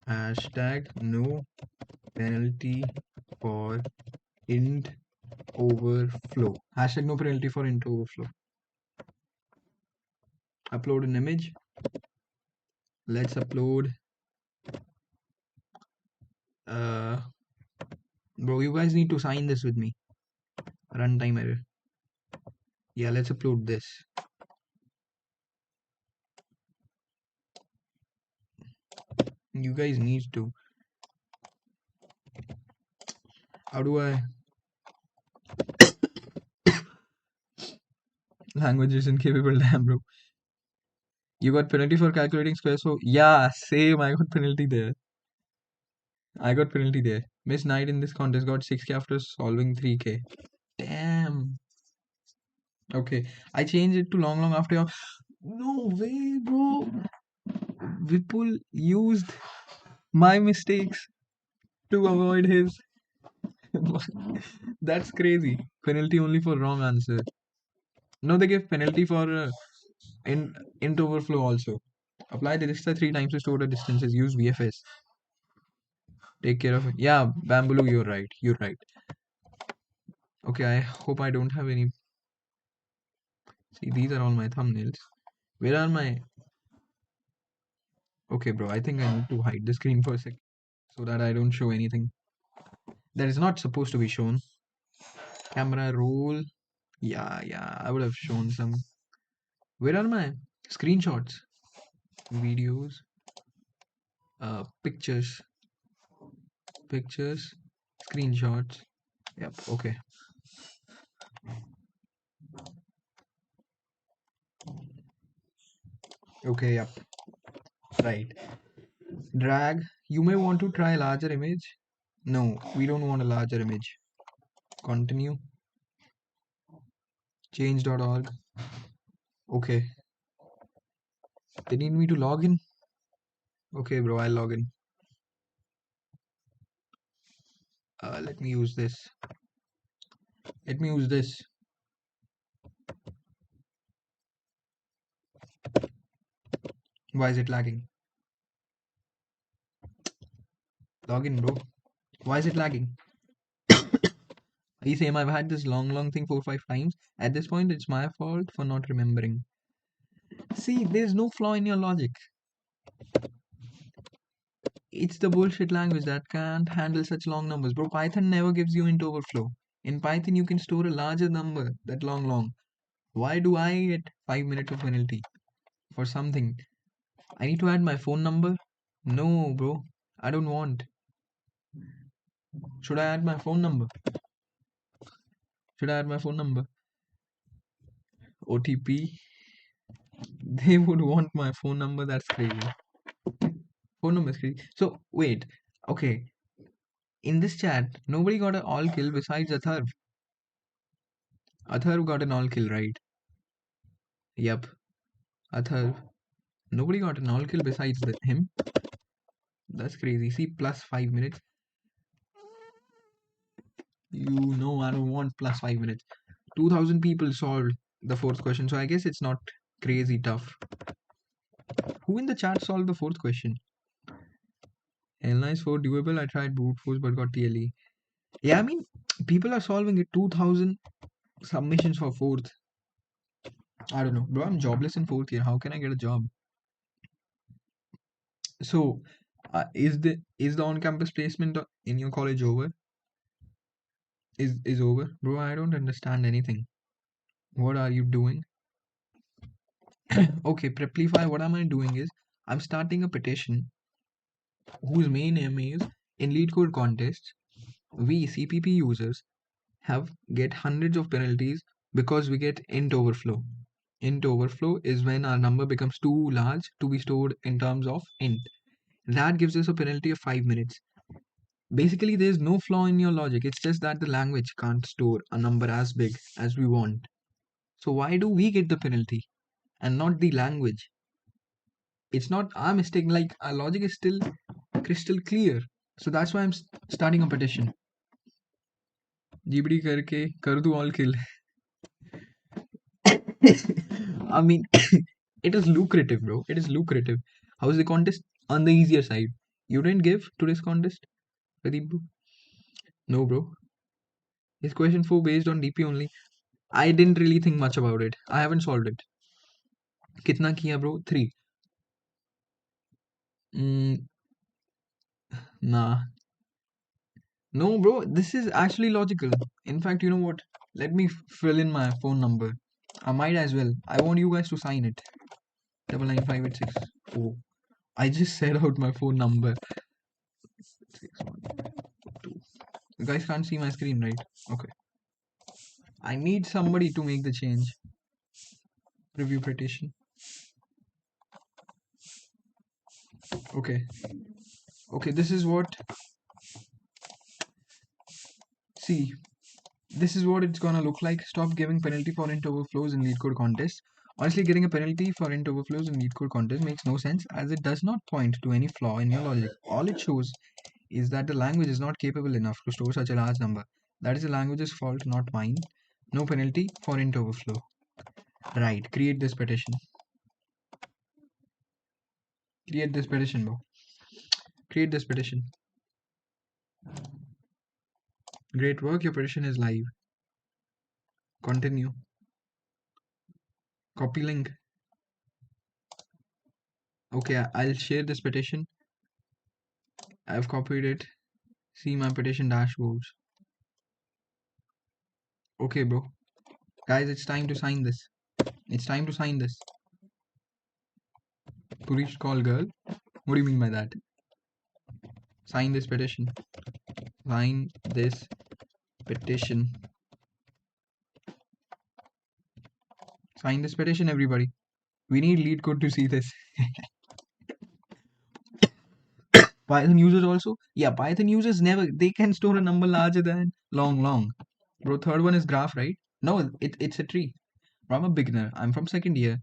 Hashtag no penalty for int overflow. Hashtag no penalty for int overflow. Upload an image. Let's upload. Bro, you guys need to sign this with me. Runtime error. Yeah, let's upload this. You guys need to. How do I? Language is incapable. Damn, bro. You got penalty for calculating square. So yeah, same. I got penalty there. I got penalty there. Miss Knight in this contest got 6k after solving 3k. Damn. Okay, I changed it to long after your. No way, bro. Vipul used my mistakes to avoid his. That's crazy. Penalty only for wrong answer. No, they give penalty for int overflow also. Apply the register 3 times to store the distances. Use VFS. Take care of it. Yeah, Bamboo, you're right. You're right. Okay, I hope I don't have any. See, these are all my thumbnails. Where are my. Okay, bro, I think I need to hide the screen for a sec so that I don't show anything that is not supposed to be shown. Camera roll. Yeah, I would have shown some. Where are my screenshots? Videos. Pictures. Pictures. Screenshots. Yep, okay. Okay, yep. Right. Drag. You may want to try a larger image. No, we don't want a larger image. Continue. Change.org. Okay. They need me to log in. Okay, bro, I'll log in. Let me use this. Let me use this. Why is it lagging? Log in, bro. Why is it lagging? Same, I've had this long thing 4 or 5 times. At this point, it's my fault for not remembering. See, there's no flaw in your logic. It's the bullshit language that can't handle such long numbers. Bro, Python never gives you int overflow. In Python, you can store a larger number, that long. Why do I get 5 minutes of penalty for something? I need to add my phone number? No, bro. I don't want. Should I add my phone number? Should I add my phone number? OTP? They would want my phone number. That's crazy. Phone number is crazy. So, wait. Okay. In this chat, nobody got an all kill besides Atharv. Atharv got an all kill, right? Yep. Atharv. Nobody got an all kill besides him. That's crazy. See, plus 5 minutes. You know, I don't want plus 5 minutes. 2000 people solved the fourth question, so I guess it's not crazy tough. Who in the chat solved the fourth question? L9 4 doable. I tried brute force but got TLE. Yeah, I mean, people are solving it. 2000 submissions for fourth. I don't know, bro. I'm jobless in fourth year. How can I get a job? So, is the on-campus placement in your college over? Is over, bro? I don't understand anything. What are you doing? Okay, Preplify. What am I doing is I'm starting a petition whose main aim is in Leetcode contests. We CPP users get hundreds of penalties because we get int overflow. Int overflow is when our number becomes too large to be stored in terms of int. That gives us a penalty of 5 minutes. Basically, there's no flaw in your logic. It's just that the language can't store a number as big as we want. So why do we get the penalty and not the language? It's not our mistake. Like, our logic is still crystal clear. So that's why I'm starting a petition. GBD करके कर दूं all kill. I mean, it is lucrative, bro. It is lucrative. How is the contest? On the easier side. You didn't give today's contest, Pradeep bro? No, bro. Is question 4 based on DP only? I didn't really think much about it. I haven't solved it. कितना किया, bro? 3. Mm, nah. No, bro. This is actually logical. In fact, you know what? Let me fill in my phone number. I might as well. I want you guys to sign it. 99586. Oh, I just said out my phone number. 6142. You guys can't see my screen, right? Okay. I need somebody to make the change. Review petition. Okay. Okay, this is what. See, this is what it's gonna look like. Stop giving penalty for int overflows in Leetcode contests. Honestly, getting a penalty for int overflows in Leetcode contests makes no sense as it does not point to any flaw in your logic. All it shows is that the language is not capable enough to store such a large number. That is the language's fault, not mine. No penalty for int overflow. Right, create this petition. Create this petition, bro. Create this petition. Great work, your petition is live. Continue. Copy link. Okay, I'll share this petition. I've copied it. See my petition dashboards. Okay, bro. Guys, it's time to sign this. It's time to sign this. Police call girl. What do you mean by that? Sign this petition. Sign this petition. Sign this petition, everybody. We need Leetcode to see this. Python users also? Yeah, Python users never, they can store a number larger than long. Bro, third one is graph, right? No, it's a tree. Bro, I'm a beginner. I'm from second year.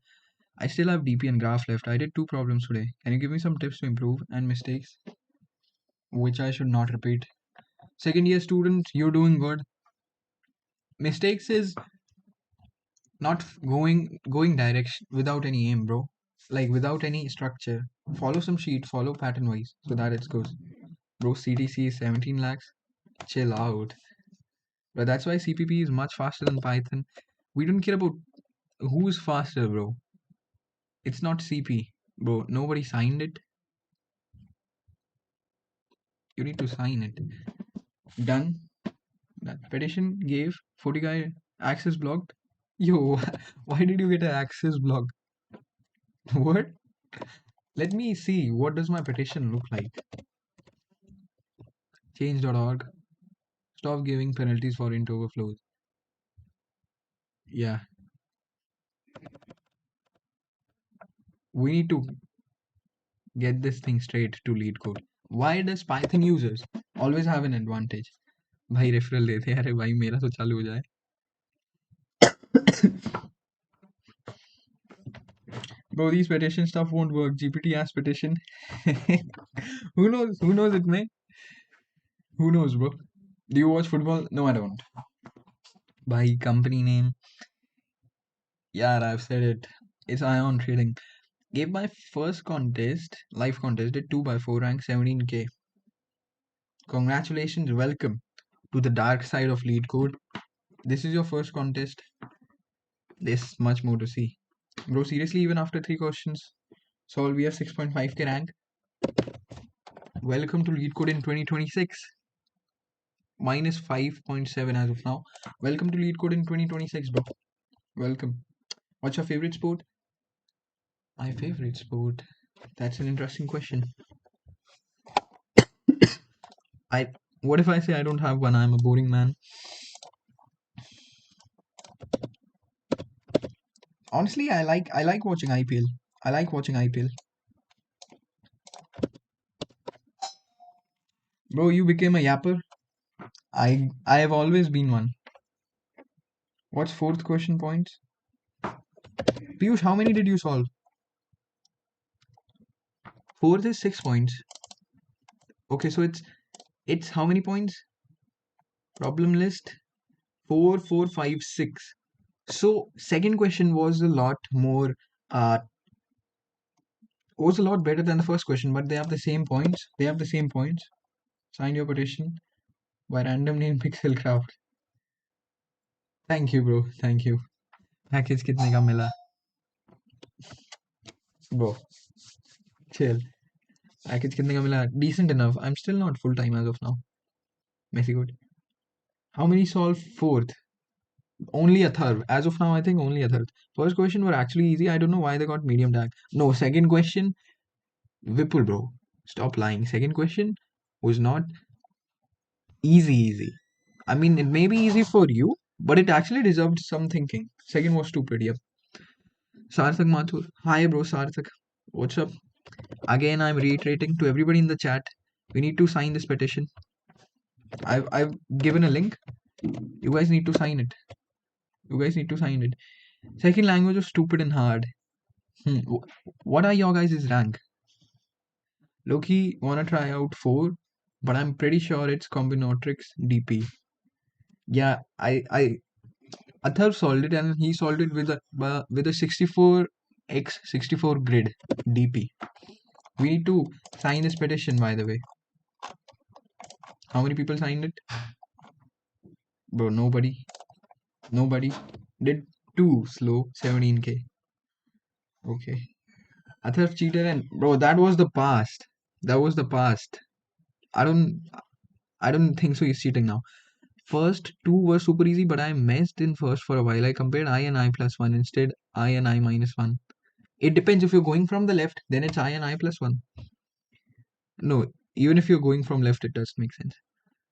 I still have DP and graph left. I did 2 problems today. Can you give me some tips to improve and mistakes which I should not repeat? Second year student, you're doing good. Mistakes is not going direction without any aim, bro. Like without any structure. Follow some sheet, follow pattern wise so that it goes. Bro, CTC is 17 lakhs. Chill out. But that's why CPP is much faster than Python. We don't care about who's faster, bro. It's not CP, bro. Nobody signed it. You need to sign it. Done. That petition gave 40 guy access blocked. Yo, why did you get an access block? What? Let me see. What does my petition look like? Change.org. Stop giving penalties for int overflows. Yeah. We need to get this thing straight to Leetcode. Why does Python users always have an advantage? भाई referral देते हैं अरे भाई मेरा तो चालू हो जाए. Bro, these petition stuff won't work. GPT ass petition. Who knows? Who knows it may? Who knows, bro? Do you watch football? No, I don't. By company name. Yeah, I've said it. It's Ion Trading. Gave my first contest, live contest, did 2 by 4 rank 17k. Congratulations, welcome to the dark side of Leetcode. This is your first contest. There's much more to see. Bro, seriously, even after 3 questions, solve we have 6.5k rank. Welcome to Leetcode in 2026. Minus 5.7 as of now. Welcome to Leetcode in 2026, bro. Welcome. What's your favorite sport? My favorite sport? That's an interesting question. What if I say I don't have one? I'm a boring man. Honestly, I like watching IPL. I like watching IPL. Bro, you became a yapper. I have always been one. What's fourth question points? Piyush, how many did you solve? Fourth is 6 points. Okay, so it's how many points? Problem list 4, 4, 5, 6. So second question was a lot more was a lot better than the first question, but they have the same points. They have the same points. Sign your petition by random name Pixelcraft. Thank you, bro. Thank you. Package कितने का मिला? Bro, chill. Package कितने का मिला? Decent enough. I'm still not full time as of now. Messy good. How many solve fourth? Only a third. As of now, I think only a third. First question were actually easy. I don't know why they got medium tag. No, second question, Vipul, bro. Stop lying. Second question was not easy. I mean, it may be easy for you, but it actually deserved some thinking. Second was stupid, yep. Sarthak Mathur. Hi, bro, Sarthak. What's up? Again, I'm reiterating to everybody in the chat. We need to sign this petition. I've given a link. You guys need to sign it. You guys need to sign it. Second language was stupid and hard. What are your guys' rank? Loki wanna try out 4, but I'm pretty sure it's combinatorics DP. Yeah, I Atharv solved it and he solved it with a 64x64 grid DP. We need to sign this petition, by the way. How many people signed it? Bro, nobody. Nobody. Did 2 slow 17k. Okay. Atharv cheated and bro, that was the past. That was the past. I don't think so he's cheating now. First two were super easy, but I messed in first for a while. I compared I and I plus 1 instead I and I minus 1. It depends. If you're going from the left, then it's I and I plus 1. No, even if you're going from left, it does make sense.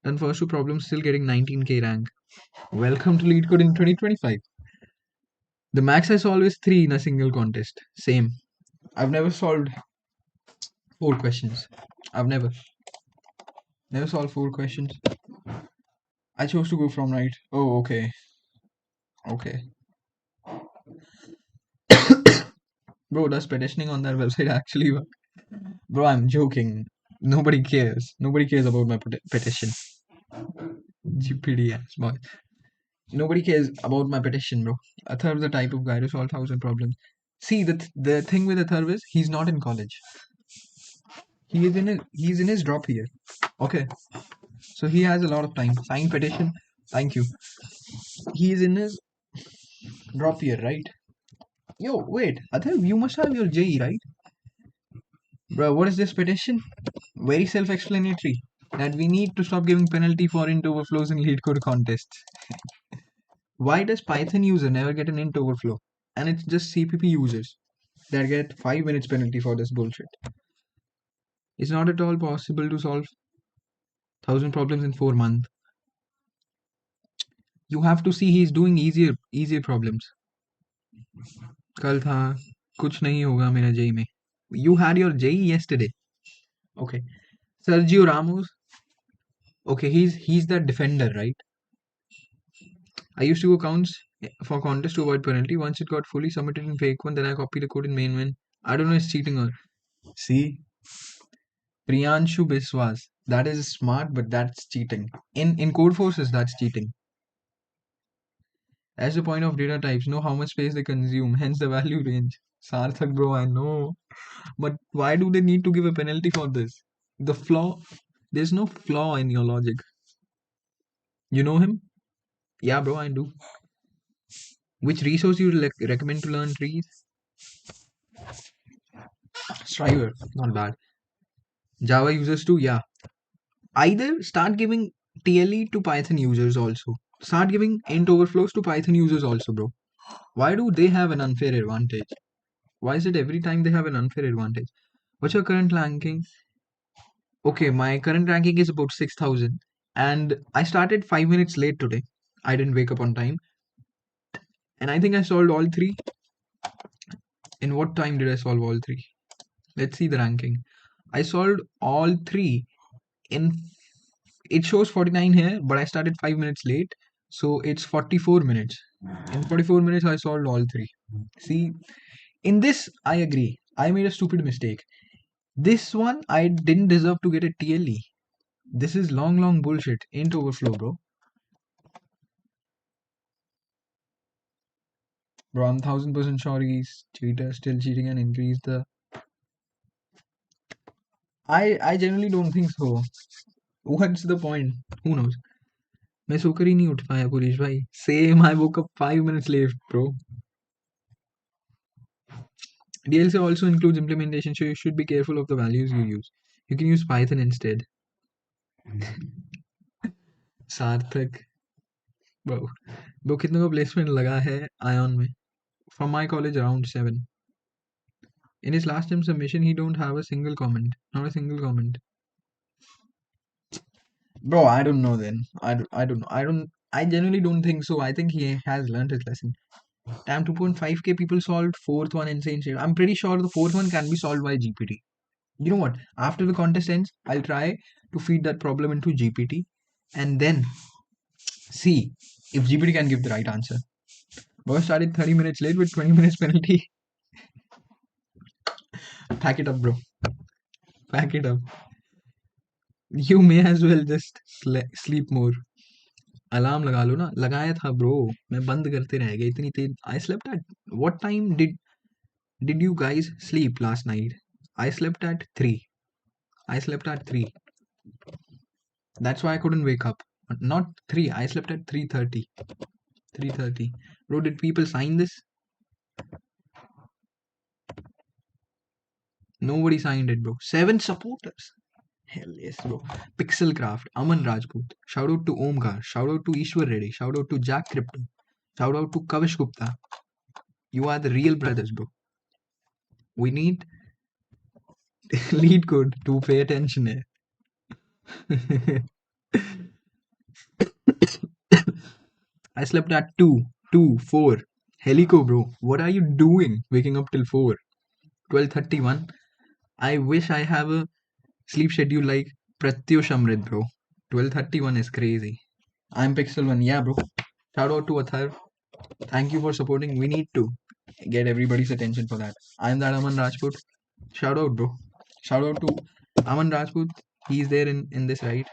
Then first two problems, still getting 19k rank. Welcome to Leetcode in 2025. The max I solve is 3 in a single contest. Same. I've never solved 4 questions. I've never solved 4 questions. I chose to go from right. Oh, okay. Okay. Bro, does petitioning on their website actually work? Bro, I'm joking. Nobody cares. Nobody cares about my petition. GPD ass boy. Nobody cares about my petition, bro. Atharv is the type of guy to solve 1,000 problems. See, the thing with Atharv is he's not in college. He's in his drop year. Okay. So he has a lot of time. Sign petition. Thank you. He's in his drop year, right? Yo, wait. Atharv, you must have your JE, right? Bro, what is this petition? Very self-explanatory. That we need to stop giving penalty for int overflows in Leetcode contests. Why does Python user never get an int overflow? And it's just CPP users that get 5 minutes penalty for this bullshit. It's not at all possible to solve 1,000 problems in 4 months. You have to see he's doing easier problems. कल था कुछ नहीं होगा मेरा JEE में. You had your JEE yesterday. Okay. Sergio Ramos. Okay, he's the defender, right? I used to go counts for contest to avoid penalty. Once it got fully submitted in fake one, then I copy the code in main one. I don't know if it's cheating or... See? Priyanshu Biswas. That is smart, but that's cheating. In code forces, that's cheating. That's the point of data types. Know how much space they consume, hence the value range. Sarthak, bro, I know. But why do they need to give a penalty for this? The flaw... There's no flaw in your logic. You know him? Yeah, bro, I do. Which resource you recommend to learn trees? Striver, not bad. Java users too, yeah. Either start giving TLE to Python users also. Start giving int overflows to Python users also, bro. Why do they have an unfair advantage? Why is it every time they have an unfair advantage? What's your current ranking? Okay, my current ranking is about 6,000. And I started 5 minutes late today. I didn't wake up on time. And I think I solved all 3. In what time did I solve all 3? Let's see the ranking. I solved all 3 in... It shows 49 here, but I started 5 minutes late. So it's 44 minutes. In 44 minutes, I solved all 3. See, in this, I agree. I made a stupid mistake. This one, I didn't deserve to get a TLE. This is long bullshit. Int overflow, bro. Bro, I'm 1000% sure he's cheater, still cheating and increase the. I genuinely don't think so. What's the point? Who knows? मैं सोकर ही नहीं उठ पाया police भाई. Same, I woke up 5 minutes late, bro. DLC also includes implementation, so you should be careful of the values you use. You can use Python instead. सार्थक bro कितने को placement लगा है आयन में? From my college around 7. In his last time submission he don't have a single comment. Not a single comment. Bro, I don't know then. I don't know. I genuinely don't think so. I think he has learned his lesson. Damn, 2.5k people solved fourth one insane shit. I'm pretty sure the fourth one can be solved by GPT. You know what? After the contest ends, I'll try to feed that problem into GPT and then see if GPT can give the right answer. Bro started 30 minutes late with 20 minutes penalty. Pack it up, bro. Pack it up. You may as well just sleep more. Alarm लगा लो ना. लगाया था bro, मैं बंद करते रह गया इतनी तेज. I slept at what time did you guys sleep last night? I slept at 3. I slept at 3. That's why I couldn't wake up. Not 3. I slept at 3:30. 3:30. Bro, did people sign this? Nobody signed it, bro. 7 supporters. Hell yes, bro. Pixel Craft, Aman Rajput. Shout out to Omkar. Shout out to Ishwar Reddy. Shout out to Jack Crypto. Shout out to Kavish Gupta. You are the real brothers, bro. We need Leetcode to pay attention here. I slept at 4. Helico, bro. What are you doing waking up till 4? 12:31. I wish I have a sleep schedule like Pratyush Amrit, bro. 12:31 is crazy. I'm Pixel 1. Yeah, bro. Shout out to Athar. Thank you for supporting. We need to get everybody's attention for that. I'm that Aman Rajput. Shout out, bro. Shout out to Aman Rajput. He's there in this, right?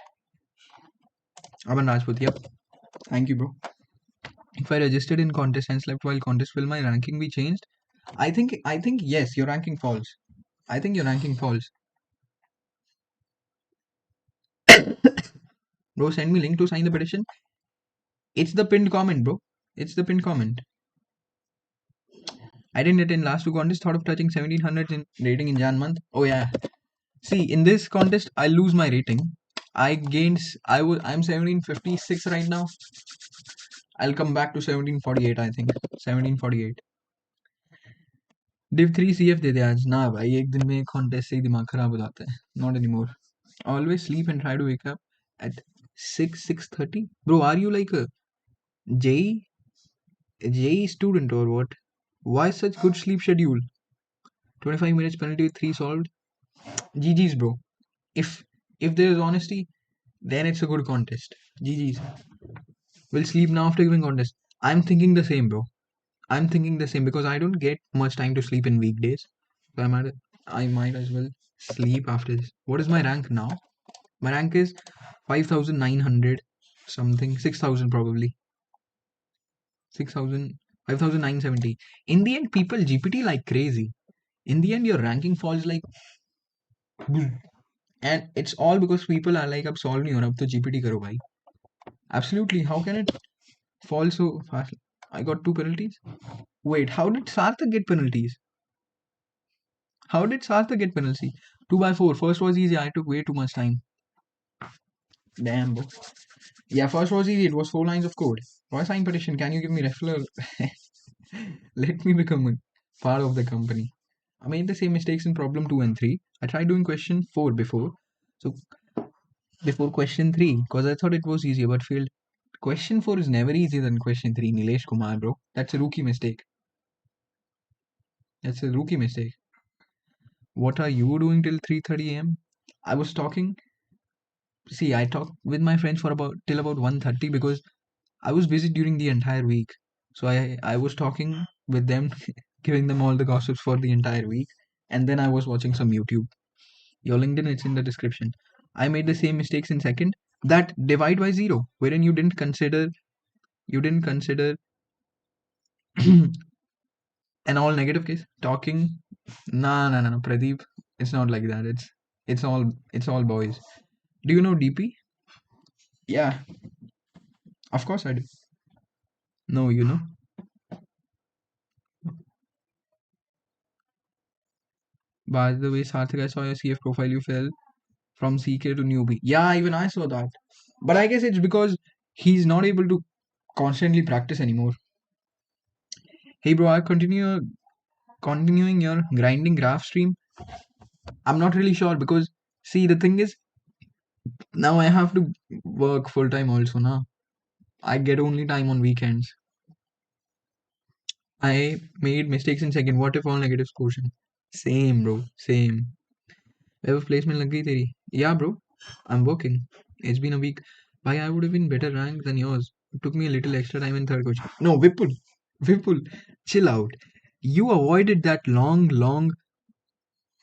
Aman Rajput, yep. Thank you, bro. If I registered in contest and slept while contest, will my ranking be changed? I think yes, your ranking falls. I think your ranking falls. Bro, send me link to sign the petition. It's the pinned comment, bro. It's the pinned comment. I didn't attend last 2 contests. Thought of touching 1700 in rating in Jan month. Oh yeah. See, in this contest, I lose my rating. I'm 1756 right now. I'll come back to 1748, I think. 1748. Div 3 CF दे दे आज. ना भाई, एक दिन में contest से ही दिमाग खराब हो जाता है. Not anymore. Always sleep and try to wake up at 6:30. Bro, are you like a JE student or what? Why such good sleep schedule? 25 minutes penalty with 3 solved. GG's, bro. If there is honesty, then it's a good contest. GG's. Will sleep now after giving contest. I'm thinking the same, bro. I'm thinking the same because I don't get much time to sleep in weekdays. So I might as well sleep after this. What is my rank now? My rank is 5,900 something, 6,000 probably. 6,000, 5,970. In the end, people GPT like crazy. In the end, your ranking falls like, and it's all because people are like, अब solve नहीं हो रहा, अब तो GPT करो भाई. Absolutely. How can it fall so fast? I got 2 penalties. Wait, how did Sarthak get penalties? How did Sarthak get penalty? 2/4. First was easy. I took way too much time. Damn, bro. Yeah, first was easy. It was 4 lines of code. Why sign petition? Can you give me referral? Let me become a part of the company. I made the same mistakes in problem 2 and 3. I tried doing question 4 before. So, before question 3, because I thought it was easier but failed. Question 4 is never easier than question 3, Nilesh Kumar, bro. That's a rookie mistake. That's a rookie mistake. What are you doing till 3:30 a.m.? I was talking. See, I talked with my friends for about till about 1:30 because I was busy during the entire week. So I was talking with them, giving them all the gossips for the entire week, and then I was watching some YouTube. Your LinkedIn, it's in the description. I made the same mistakes in second. That divide by 0, wherein you didn't consider An all negative case. Talking. Nah, nah, nah, no, Pradeep. It's not like that. It's all boys. Do you know DP? Yeah, of course I do. No, you know. By the way, Sarthak, I saw your CF profile. You fell from CK to newbie. Yeah, even I saw that. But I guess it's because he's not able to constantly practice anymore. Hey bro, I continuing your grinding graph stream. I'm not really sure because see the thing is now I have to work full time also now. I get only time on weekends. I made mistakes in second. What if all negatives quotient? Same bro, same. Ever placement lag gayi teri? Yeah bro, I'm working. It's been a week. Why I would have been better ranked than yours. It took me a little extra time in third coaching. No, Vipul, chill out. You avoided that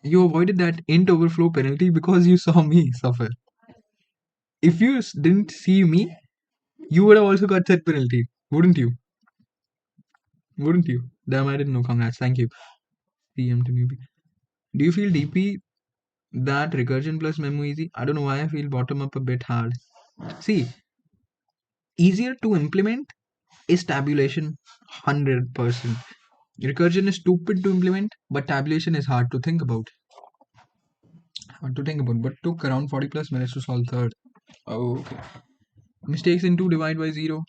you avoided that int overflow penalty because you saw me suffer. If you didn't see me, you would have also got that penalty, wouldn't you? Wouldn't you? Damn, I didn't know. Congrats. Thank you. PM to newbie. Do you feel DP that recursion plus memo easy? I don't know why I feel bottom up a bit hard. See, easier to implement is tabulation 100%. Recursion is stupid to implement, but tabulation is hard to think about. But took around 40 plus minutes to solve third. Oh, okay. Mistakes in 2 divide by 0.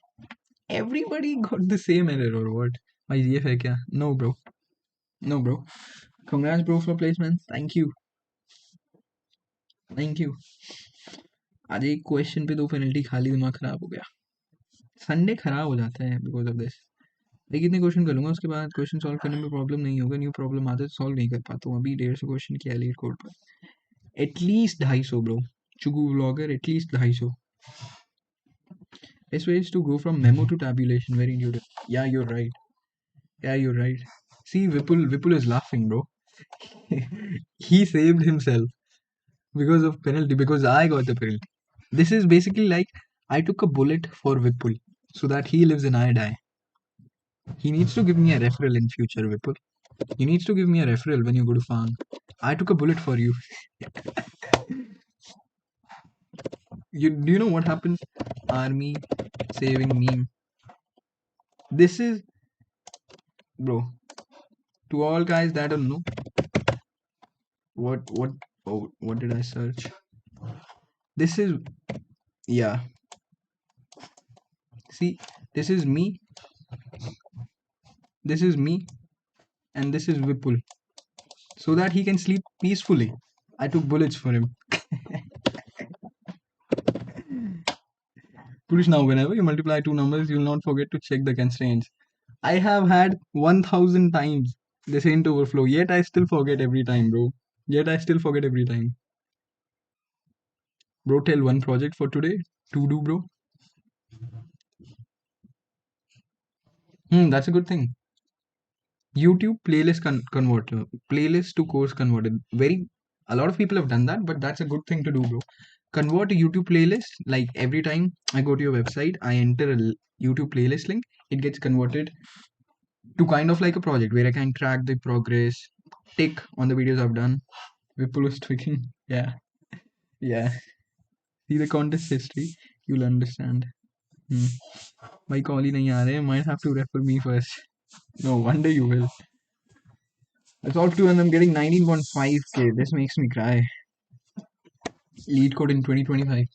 Everybody got the same error or what? My GF hai kya? No, bro. No, bro. Congrats, bro, for placement. Thank you. Thank you. आज एक question पे 2 penalty खाली दिमाग खराब हो गया. Sunday खराब हो जाता है बिकॉज ऑफ दिस. देखिए कितने क्वेश्चन कर लूंगा उसके बाद क्वेश्चन सॉल्व करने में प्रॉब्लम नहीं होगा. न्यू प्रॉब्लम आता है सॉल्व नहीं कर पाता हूँ. अभी 150 क्वेश्चन किया लीड कोड पर. At least 250 bro. चुगू vlogger at least 250. Best way is to go from memo to tabulation. Very intuitive. Yeah, you're right. Yeah, you're right. See, Vipul is laughing, bro. He saved himself because of penalty because I got the penalty. This is basically like I took a bullet for Vipul so that he lives and I die. He needs to give me a referral in future, Vipul. He needs to give me a referral when you go to farm. I took a bullet for you. Do you know what happens? Army saving meme. This is bro. To all guys that don't know what did I search? This is yeah. See, this is me. This is me, and this is Vipul, so that he can sleep peacefully. I took bullets for him. Push now. Whenever you multiply two numbers, you will not forget to check the constraints. I have had 1,000 times this int overflow, yet I still forget every time, bro. Yet I still forget every time. Bro, tell one project for today to do, bro. That's a good thing. YouTube playlist converter, playlist to course converter. A lot of people have done that, but that's a good thing to do, bro. Convert a YouTube playlist. Like every time I go to your website, I enter a YouTube playlist link. It gets converted to kind of like a project where I can track the progress, tick on the videos I've done. Vipul is tweaking. Yeah, yeah. See the contest history, you'll understand. भाई call ही नहीं आ रहे. Might have to refer me first. No, one day you will. It's all two and I'm getting 19.5k. This makes me cry. Leetcode in 2025.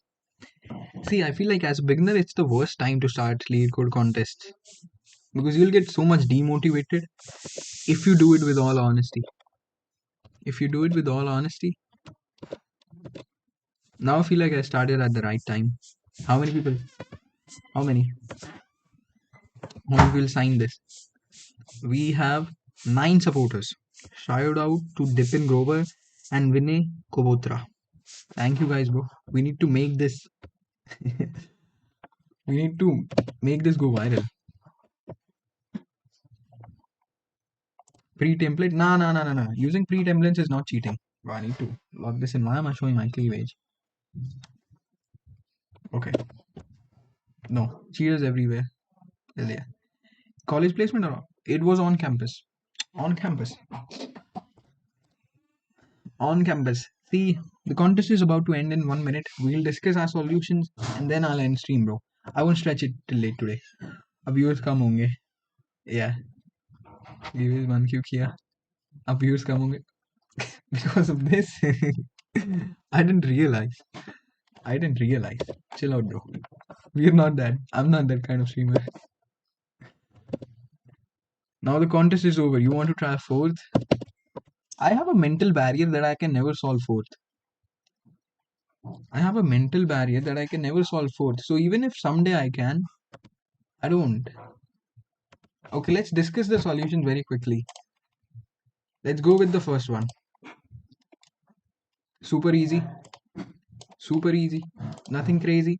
See, I feel like as a beginner, it's the worst time to start Leetcode contests because you'll get so much demotivated if you do it with all honesty. If you do it with all honesty, now I feel like I started at the right time. How many people? How many? How many will sign this? We have 9 supporters. Shout out to Dipin Grover and Vinay Kobotra. Thank you guys, bro. We need to make this. We need to make this go viral. Pre-template? Nah. Using pre-templates is not cheating. Bro, I need to log this in. Why am I showing my cleavage? Okay. No. Cheers everywhere. Yeah. College placement or not? It was on campus. On campus. On campus. See, the contest is about to end in 1 minute. We'll discuss our solutions and then I'll end stream, bro. I won't stretch it till late today. अब viewers कम होंगे. Yeah, viewers one क्यों किया? अब viewers कम होंगे because of this. I didn't realize. I didn't realize. Chill out, bro. We're not that. I'm not that kind of streamer. Now the contest is over. You want to try fourth? I have a mental barrier that I can never solve fourth. I have a mental barrier that I can never solve fourth. So even if someday I can, I don't. Okay, let's discuss the solution very quickly. Let's go with the first one. Super easy. Super easy. Nothing crazy.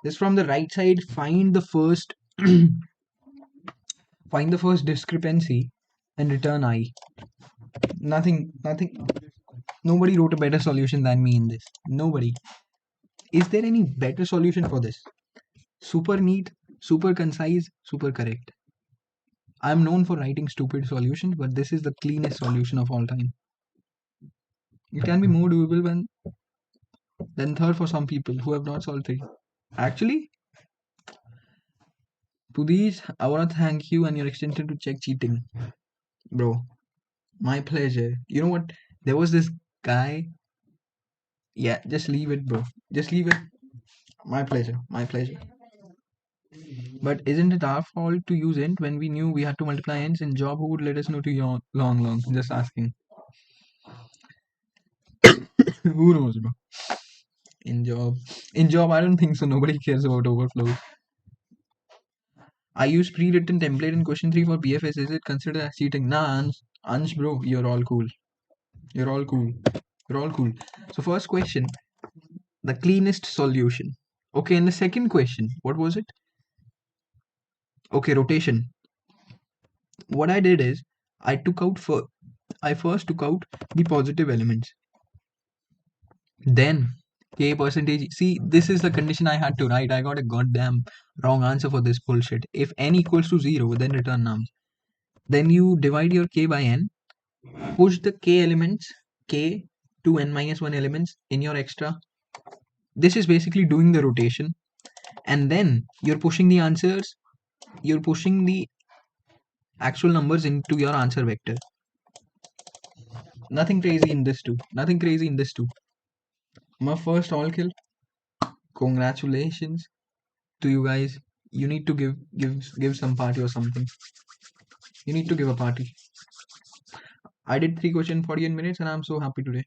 Just from the right side, find the first find the first discrepancy and return I. Nothing. Nobody wrote a better solution than me in this. Nobody. Is there any better solution for this? Super neat, super concise, super correct. I'm known for writing stupid solutions, but this is the cleanest solution of all time. It can be more doable than third for some people who have not solved three. Actually, to these, I want to thank you and your extension to check cheating. Bro, my pleasure. You know what? There was this guy. Yeah, just leave it, bro. Just leave it. My pleasure. My pleasure. But isn't it our fault to use int when we knew we had to multiply ints in job? Who would let us know to long? Just asking. Who knows, bro? In job, I don't think so. Nobody cares about overflow. I use pre-written template in question 3 for BFS. Is it considered as cheating? Nah, Ansh, bro, you're all cool. You're all cool. You're all cool. So first question, the cleanest solution. Okay, and the second question, what was it? Okay, rotation. What I did is I first took out the positive elements. Then k percentage. See, this is the condition I had to write. I got a goddamn wrong answer for this bullshit. If n equals to 0, then return nums. Then you divide your k by n, push the k elements, k to n minus 1 elements in your extra. This is basically doing the rotation. And then you're pushing the answers, you're pushing the actual numbers into your answer vector. Nothing crazy in this too. Nothing crazy in this too. My first all kill. Congratulations to you guys. You need to give some party or something. You need to give a party. I did 3 questions in 48 minutes and I'm so happy today.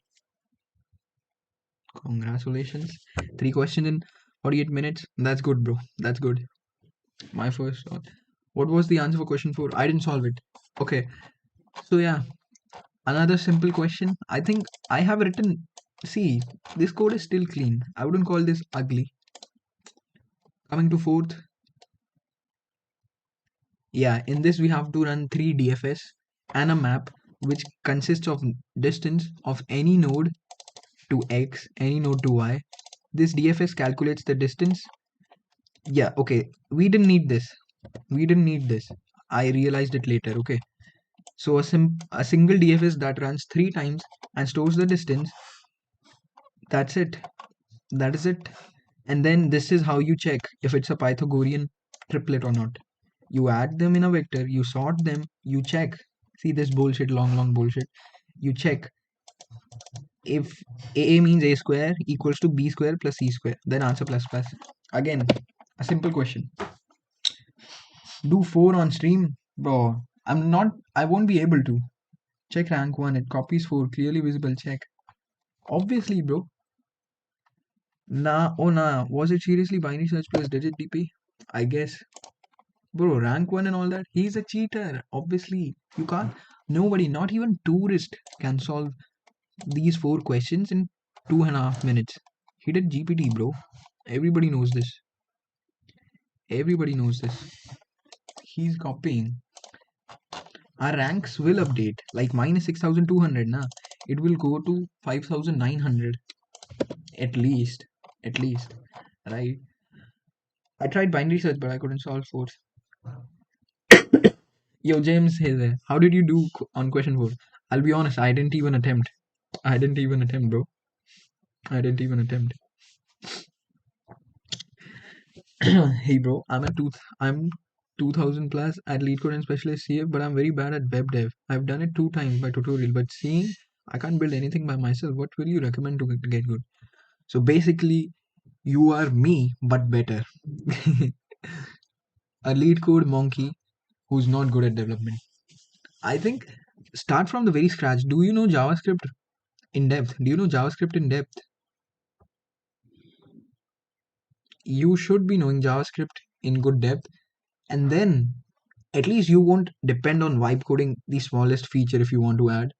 Congratulations. 3 questions in 48 minutes. That's good, bro. That's good. My first. What was the answer for question 4? I didn't solve it. Okay. So yeah, another simple question. I think I have written. See, this code is still clean. I wouldn't call this ugly. Coming to fourth. Yeah, in this we have to run 3 DFS and a map which consists of distance of any node to x, any node to y. This DFS calculates the distance. Yeah, okay. We didn't need this. I realized it later. Okay. So a single DFS that runs 3 times and stores the distance. That's it. That is it. And then this is how you check if it's a Pythagorean triplet or not. You add them in a vector, you sort them, you check. See this bullshit, long bullshit. You check if a means a square equals to b square plus c square, then answer plus plus. Again, a simple question. Do 4 on stream? Bro, I won't be able to. Check rank 1, it copies 4, clearly visible, check. Obviously, bro. Nah, was it seriously binary search plus digit DP? I guess. Bro, rank 1 and all that, he's a cheater. Obviously, you can't. Nobody, not even tourist, can solve these 4 questions in 2.5 minutes. He did GPT, bro. Everybody knows this. Everybody knows this. He's copying. Our ranks will update. Like mine is 6,200, na. It will go to 5,900. At least. Right? I tried binary search, but I couldn't solve 4. Yo, James, hey there. How did you do on question 4? I'll be honest, I didn't even attempt. I didn't even attempt, bro. I didn't even attempt. Hey, bro, I'm 2000 plus at Leetcode and Specialist here, but I'm very bad at web dev. I've done it 2 times by tutorial, but seeing I can't build anything by myself. What will you recommend to get good? So basically, you are me, but better. A Leetcode monkey who's not good at development. I think start from the very scratch. Do you know JavaScript in depth? Do you know JavaScript in depth? You should be knowing JavaScript in good depth, and then at least you won't depend on vibe coding the smallest feature if you want to add.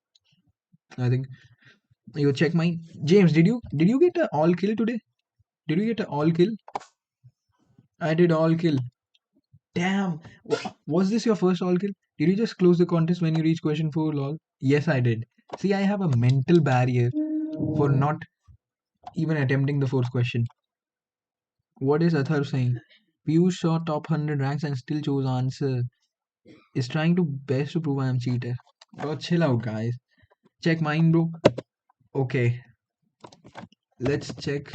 I think you check mine. James, did you get a all kill today? Did you get a all kill? I did all kill. Damn. Was this your first all kill? Did you just close the contest when you reach question 4 lol? Yes, I did. See, I have a mental barrier for not even attempting the fourth question. What is Athar saying? Piyush saw top 100 ranks and still chose answer. Is trying to best to prove I am cheater. Bro, chill out, guys. Check mine, bro. Okay, let's check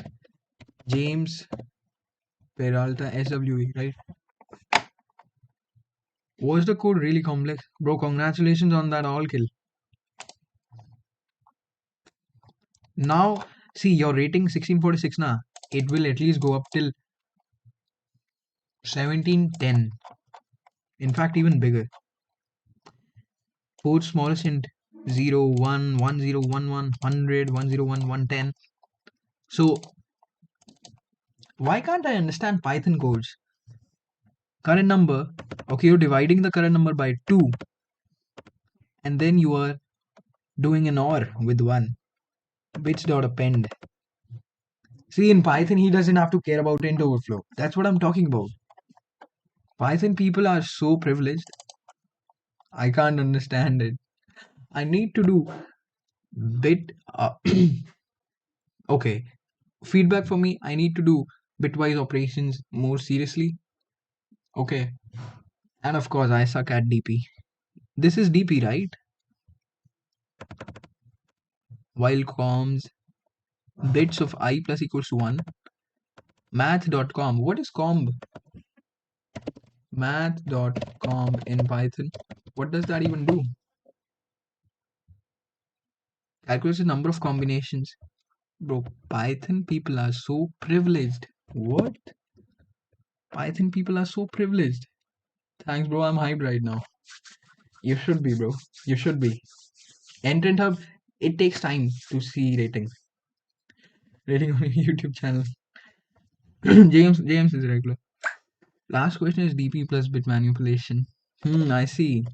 James Peralta SWE, right? Was the code really complex? Bro, congratulations on that all kill. Now, see, your rating 1646 na. It will at least go up till 1710. In fact, even bigger. Fourth smallest int 0, 1, 1011, 100, 101, 110. So, why can't I understand Python codes? Current number, okay, you're dividing the current number by 2, and then you are doing an OR with 1. Bits.append. See, in Python, he doesn't have to care about int overflow. That's what I'm talking about. Python people are so privileged. I can't understand it. I need to do bit. Okay, feedback for me. I need to do bitwise operations more seriously. Okay, and of course, I suck at DP. This is DP, right? While comms bits of I plus equals to 1. Math.com. What is comb? Math.com in Python. What does that even do? Calculates the number of combinations. Bro, Python people are so privileged. What? Python people are so privileged. Thanks, bro. I'm hyped right now. You should be, bro. You should be. Entrant Hub, it takes time to see ratings. Rating on a YouTube channel. James is regular. Last question is DP plus bit manipulation. I see.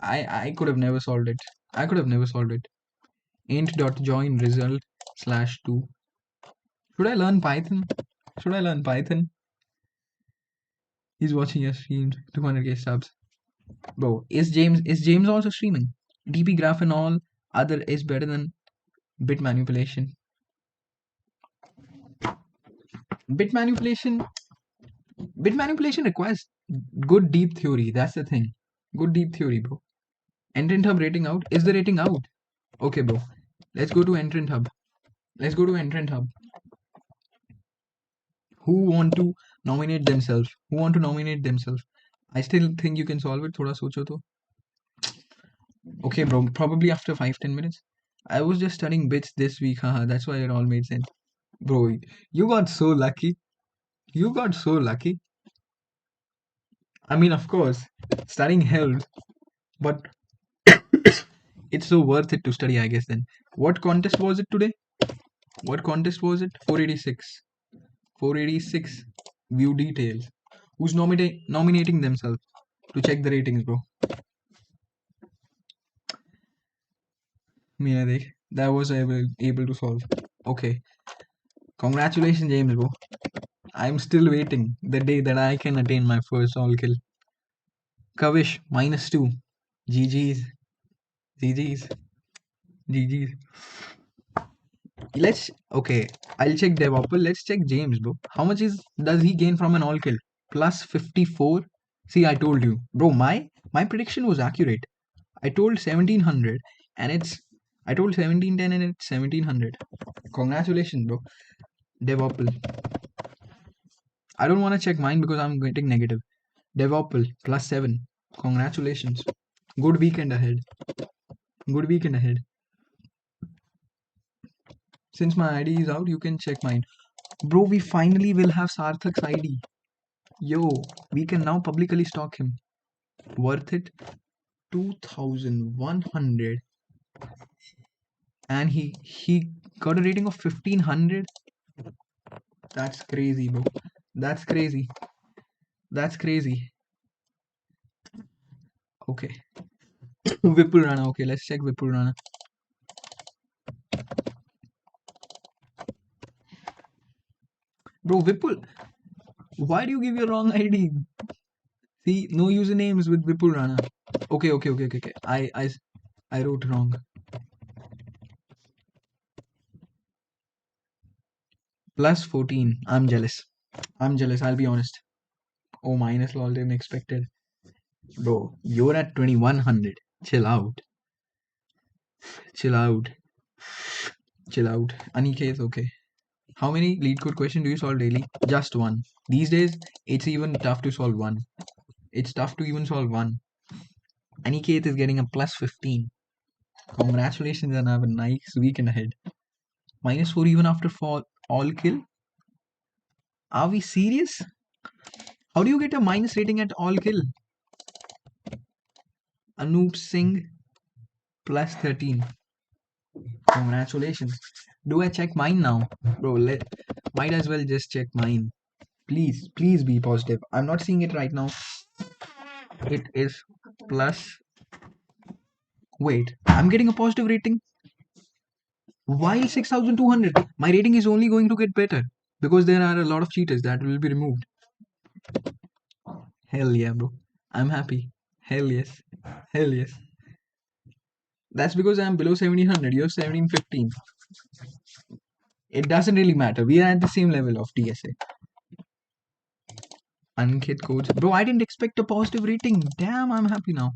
I could have never solved it. I could have never solved it. Int.join result /2. Should I learn Python? Should I learn Python? He's watching your streams. 200k subs. Bro, is James also streaming? DP graph and all other is better than bit manipulation. Bit manipulation requires good deep theory. That's the thing. Good deep theory, bro. Entrant Hub rating out. Is the rating out? Okay, bro. Let's go to Entrant Hub. Who want to nominate themselves? I still think you can solve it. Thoda socho to. Okay, bro. Probably after 5-10 minutes. I was just studying bits this week. Haha, that's why it all made sense. Bro, you got so lucky. I mean, of course, studying helps, but it's so worth it to study, I guess. Then, what contest was it today? 486. 486. View details. Who's nominating themselves to check the ratings, bro? That was able to solve. Okay. Congratulations, James, bro. I'm still waiting the day that I can attain my first all kill. Kavish, -2. GG's. GG's. GG's. Okay. I'll check developer. Let's check James, bro. How much does he gain from an all kill? +54. See, I told you, bro. My prediction was accurate. I told 1700, and it's I told 1710, and it's 1700. Congratulations, bro. Devopal. I don't want to check mine because I'm getting negative. Devopal +7. Congratulations. Good weekend ahead. Good weekend ahead. Since my ID is out, you can check mine. Bro, we finally will have Sarthak's ID. Yo, we can now publicly stalk him. Worth it? 2100. And he got a rating of 1500. That's crazy, bro. That's crazy. That's crazy. Okay. Vipul Rana. Okay, let's check Vipul Rana. Bro, Vipul, why do you give your wrong ID? See, no usernames with Vipul Rana. Okay. I wrote wrong. +14. I'm jealous. I'll be honest. Oh, minus lol didn't expected. Bro, you're at 2100. Chill out. Chill out. Chill out. Aniket, okay. How many Leetcode questions do you solve daily? Just one. These days, it's even tough to solve one. It's tough to even solve one. Aniket is getting a +15. Congratulations and have a nice weekend ahead. -4 even after all kill? Are we serious? How do you get a minus rating at all kill? Anoop Singh +13. Congratulations. Do I check mine now? Bro, might as well just check mine. Please be positive. I'm not seeing it right now. It is plus. Wait, I'm getting a positive rating. While 6200, my rating is only going to get better because there are a lot of cheaters that will be removed. Hell yeah, bro. I'm happy. Hell yes. Hell yes. That's because I'm below 1700. You're 1715. It doesn't really matter. We are at the same level of DSA. Ankit codes. Bro, I didn't expect a positive rating. Damn, I'm happy now.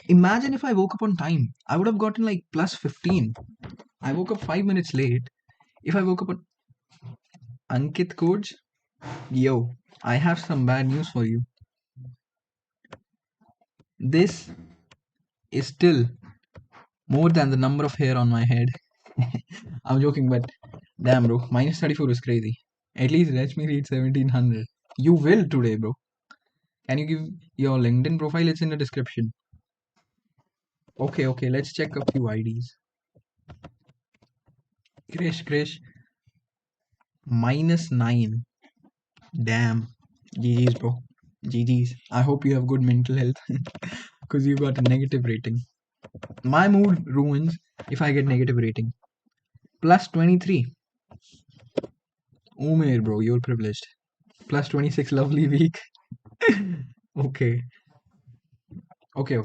Imagine if I woke up on time. I would have gotten like +15. I woke up 5 minutes late. If I woke up on Ankit codes, yo, I have some bad news for you. This is still more than the number of hair on my head. I'm joking, but damn, bro, -34 is crazy. At least let me read 1700. You will today, bro. Can you give your LinkedIn profile? It's in the description. Okay, let's check a few IDs. Krish, -9. Damn. GG's, bro. GG's. I hope you have good mental health because you got a negative rating. My mood ruins if I get negative rating. +23. Umair, bro, you're privileged. +26, lovely week. Okay. Okay.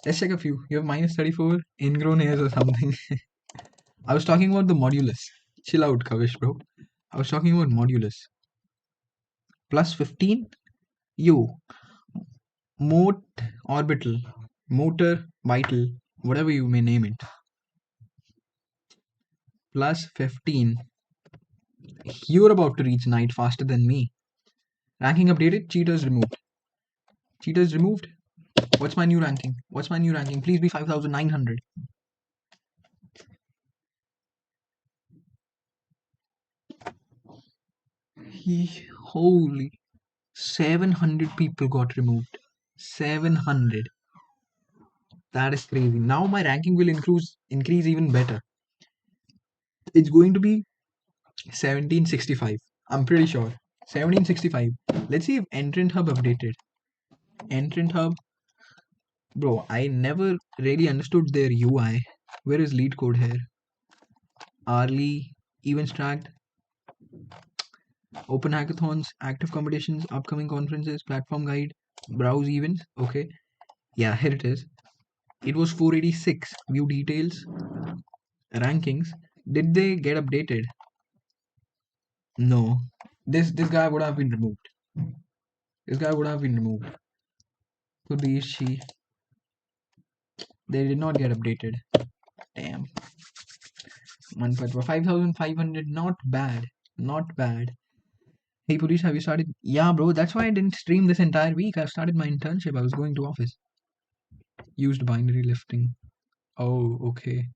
Let's check a few. You have -34, ingrown hairs or something. I was talking about the modulus. Chill out, Kavish, bro. I was talking about modulus. +15. You. Mot orbital. Motor vital. Whatever you may name it. +15. You're about to reach night faster than me. Ranking updated. Cheaters removed. Cheaters removed. What's my new ranking? Please be 5900. Holy. 700 people got removed. 700. That is crazy. Now my ranking will increase even better. It's going to be 1765. I'm pretty sure. 1765. Let's see if Entrant Hub updated. Entrant Hub. Bro, I never really understood their UI. Where is Leetcode here? Hourly, events tracked, open hackathons, active competitions, upcoming conferences, platform guide, browse events. Okay. Yeah, here it is. It was 486. View details, rankings. Did they get updated? No. This guy would have been removed. Kudishi. They did not get updated. Damn. 5,500. Not bad. Not bad. Hey Purush, have you started? Yeah, bro. That's why I didn't stream this entire week. I started my internship. I was going to office. Used binary lifting. Oh, okay.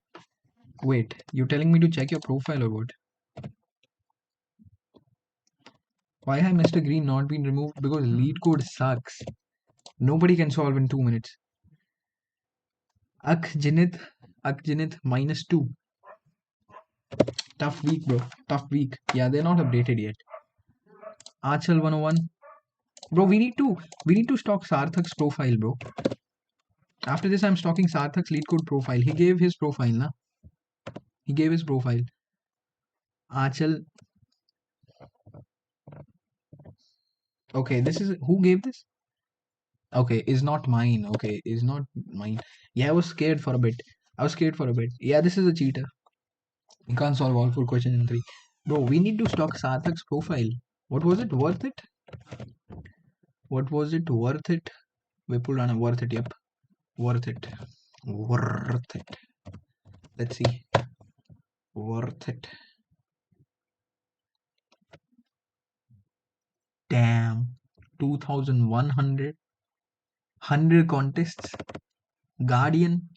Wait, you telling me to check your profile or what? Why has Mr. Green not been removed? Because Leetcode sucks. Nobody can solve in 2 minutes. Akjinith -2. Tough week, bro. Tough week. Yeah, they're not updated yet. Achal 101. Bro, we need to stalk Sarthak's profile, bro. After this, I'm stalking Sarthak's Leetcode profile. He gave his profile, na? He gave his profile. Achal. Okay, this is who gave this? Okay, is not mine. Okay, is not mine. Yeah, I was scared for a bit. Yeah, this is a cheater. You can't solve all 4 questions in 3. Bro, we need to stalk Sarthak's profile. What was it? Worth it? What was it? Worth it? Vipul Rana, worth it. Yep. Worth it. Worth it. Let's see. Worth it. Damn. 2,100. 100 contests. Guardian.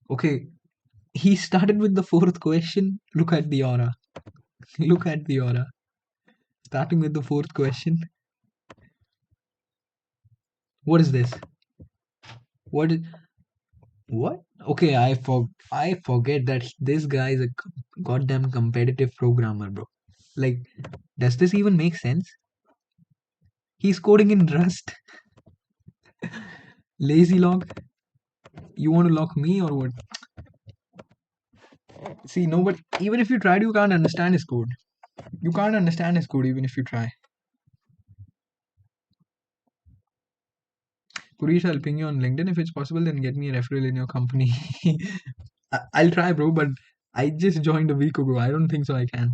Okay. He started with the 4th question. Look at the aura. Look at the aura. Starting with the 4th question. What is this? What? Okay, I forget that this guy is a goddamn competitive programmer, bro. Like, does this even make sense? He's coding in Rust. Lazy log. You want to lock me or what? See, nobody. Even if you tried, you can't understand his code. You can't understand his code even if you try. Purish, I'll ping you on LinkedIn. If it's possible, then get me a referral in your company. I'll try, bro, but I just joined a week ago. I don't think so I can.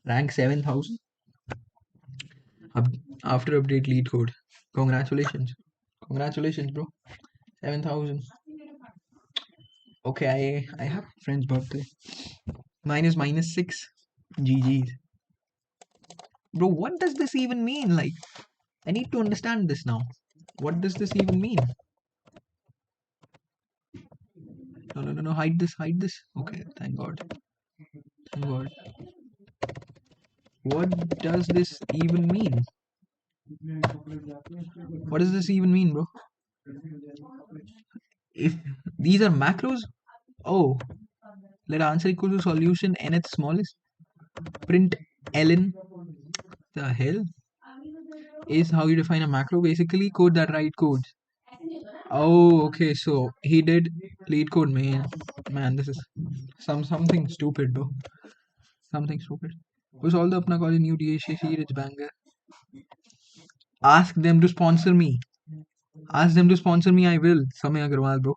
Rank 7,000. After update Leetcode. Congratulations. Congratulations, bro. 7,000. Okay, I have a friend's birthday. Mine is -6. GG's. Bro, what does this even mean? Like, I need to understand this now. What does this even mean? No, hide this. Okay, thank God. Thank God. What does this even mean? What does this even mean, bro? If these are macros, oh, let answer equal to solution nth smallest. Print ln. The hell is how you define a macro. Basically, code that write codes. Oh, okay. So he did Leetcode, man. This is something stupid, bro. Something stupid. Was all the अपना college new DHC rich banger. Ask them to sponsor me. I will. Samay Agarwal, bro.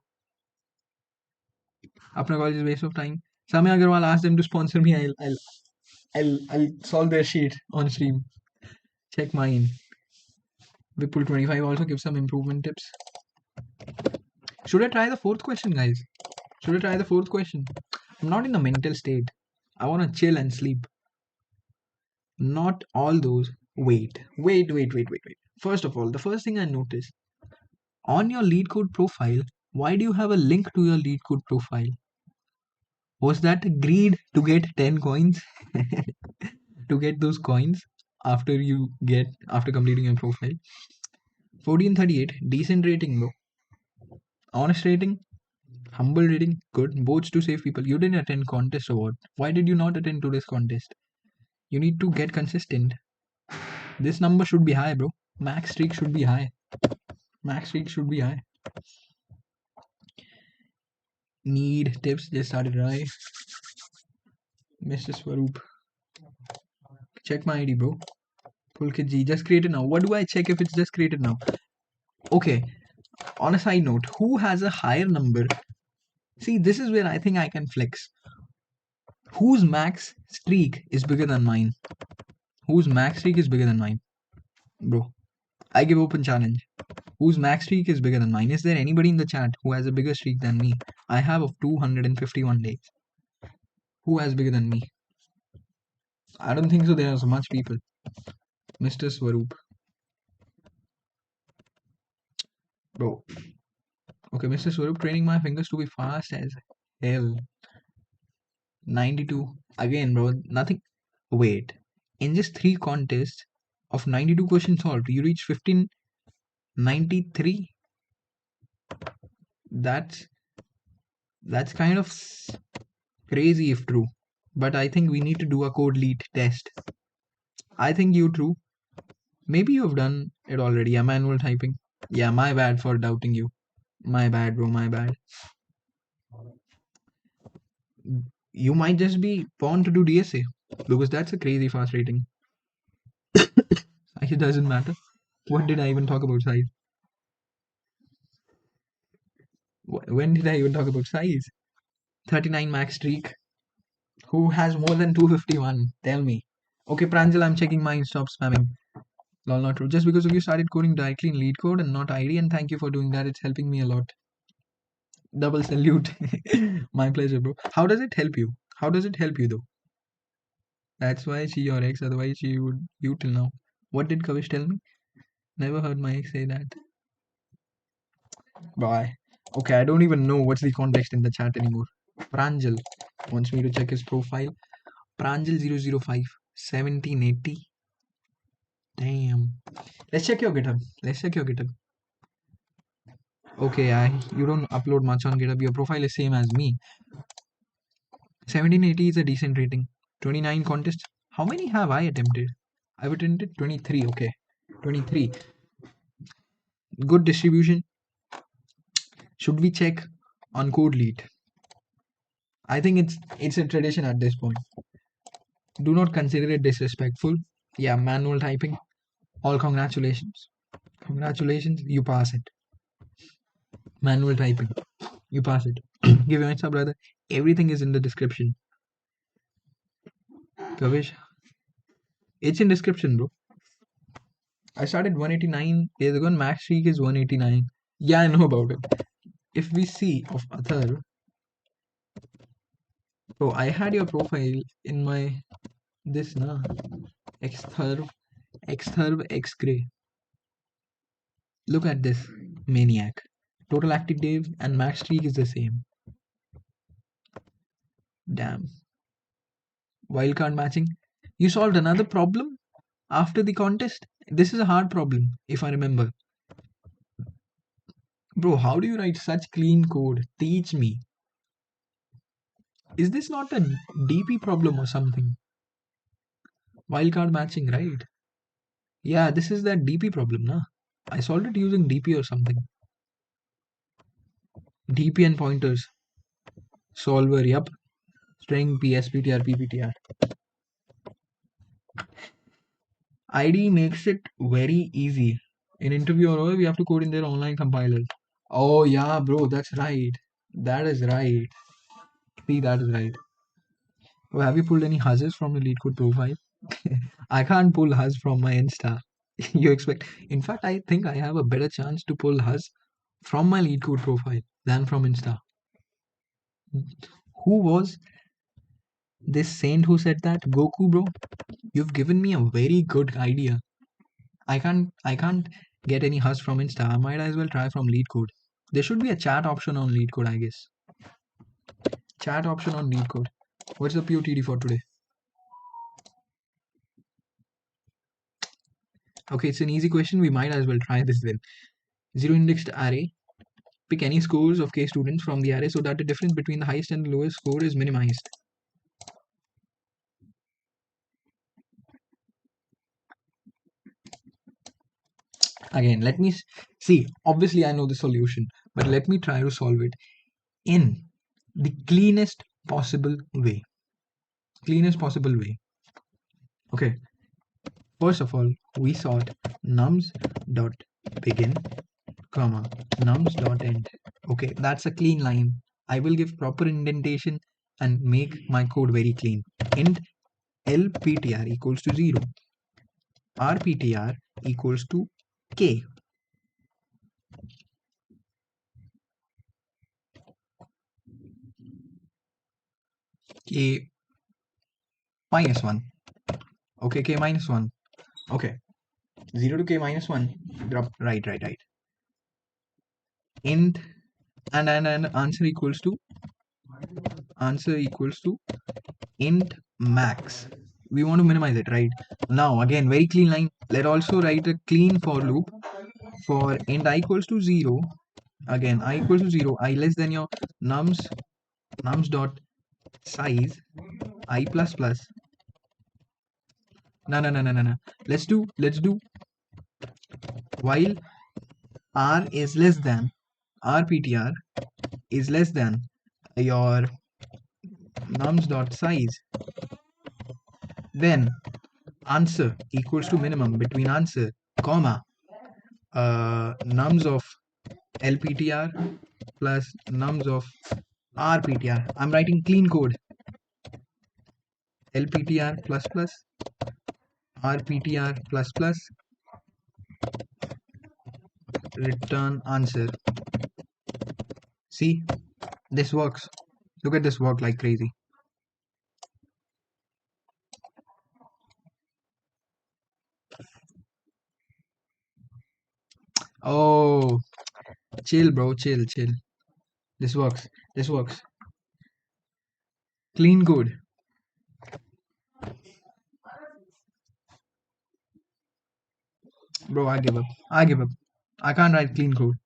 Apna college is waste of time. Samay Agarwal, ask them to sponsor me. I'll solve their sheet on stream. Check mine. Vipul 25 also gives some improvement tips. Should I try the 4th question, guys? I'm not in the mental state. I want to chill and sleep. Not all those. Wait. First of all, the first thing I noticed on your Leetcode profile, why do you have a link to your Leetcode profile? Was that greed to get 10 coins? To get those coins after completing your profile. 1438, decent rating, bro. Honest rating, humble rating, good. Votes to save people. You didn't attend contest or what? Why did you not attend today's contest? You need to get consistent. This number should be high, bro. Max streak should be high. Need tips. Just started right. Mr. Swaroop. Check my ID, bro. Pulkit G. Just created now. What do I check if it's just created now? Okay. On a side note, who has a higher number? See, this is where I think I can flex. Whose max streak is bigger than mine? Whose max streak is bigger than mine? Bro, I give open challenge. Whose max streak is bigger than mine? Is there anybody in the chat who has a bigger streak than me? I have of 251 days. Who has bigger than me? I don't think so. There are so much people. Mr. Swaroop. Bro. Okay, Mr. Swaroop training my fingers to be fast as hell. 92. Again, bro. Nothing. Wait. In just 3 contests of 92 questions solved, you reach 1593? That's kind of crazy if true. But I think we need to do a code lead test. I think you true. Maybe you've done it already. Yeah, manual typing. Yeah, my bad for doubting you. My bad, bro. My bad. You might just be born to do DSA because that's a crazy fast rating. It doesn't matter. What did I even talk about size? When did I even talk about size? 39 max streak. Who has more than 251? Tell me. Okay, Pranjal, I'm checking mine. Stop spamming. Lol, not true. Just because of you started coding directly in Leetcode and not ID, and thank you for doing that. It's helping me a lot. Double salute. My pleasure, bro. How does it help you? How does it help you though? That's why she your ex, otherwise she would you till now. What did Kavish tell me? Never heard my ex say that. Bye. Okay, I don't even know what's the context in the chat anymore. Pranjal wants me to check his profile. Pranjal005 1780. Damn. Let's check your GitHub. Okay, you don't upload much on GitHub. Your profile is same as me. 1780 is a decent rating. 29 contests. How many have I attempted? I've attempted 23. Okay, 23. Good distribution. Should we check on code lead? I think it's a tradition at this point. Do not consider it disrespectful. Yeah, manual typing. All congratulations. Congratulations, you pass it. Manual typing. You pass it. Give your answer, brother. Everything is in the description. Kavish. It's in description, bro. I started 189 days ago and max streak is 189. Yeah, I know about it. If we see of Athar, so I had your profile in my this na Xtherb Xgray. Look at this maniac. Total active days and max streak is the same. Damn. Wildcard matching. You solved another problem after the contest? This is a hard problem, if I remember. Bro, how do you write such clean code? Teach me. Is this not a DP problem or something? Wildcard matching, right? Yeah, this is that DP problem, na? I solved it using DP or something. DP and pointers. Solver, yup. String PSPTR, PPTR. ID makes it very easy. In interview or we have to code in their online compiler. Oh yeah, bro, that's right. That is right. See, that is right. Oh, have you pulled any huzzes from the Leetcode profile? I can't pull huzz from my Insta. You expect? In fact, I think I have a better chance to pull huzz from my Leetcode profile than from Insta. Who was this saint who said that? Goku, bro. You've given me a very good idea. I can't get any huzz from Insta. I might as well try from Leetcode. There should be a chat option on Leetcode, I guess. Chat option on Leetcode. What's the POTD for today? Okay, it's an easy question. We might as well try this then. Zero indexed array. Pick any scores of k students from the array so that the difference between the highest and the lowest score is minimized. Again, let me see. Obviously, I know the solution, but let me try to solve it in the cleanest possible way. Okay. First of all, we sort nums.begin, comma, nums.end. Okay, that's a clean line. I will give proper indentation and make my code very clean. Int lptr equals to 0. rptr equals to k. K minus 1. Okay, k minus 1. Okay. 0 to k minus 1. Drop. Right. Int and answer equals to int max. We want to minimize it, right? Now again, very clean line. Let also write a clean for loop for int I equals to 0. Again, I equals to 0. I less than your nums dot size I plus plus. No. Let's do while r is less than rptr is less than your nums dot size, then answer equals to minimum between answer comma nums of lptr plus nums of rptr. I'm writing clean code. lptr plus plus rptr plus plus return answer. See, this works. Look at this work like crazy. Oh, chill, bro, chill. This works. Clean code. Bro, I give up. I can't write clean code.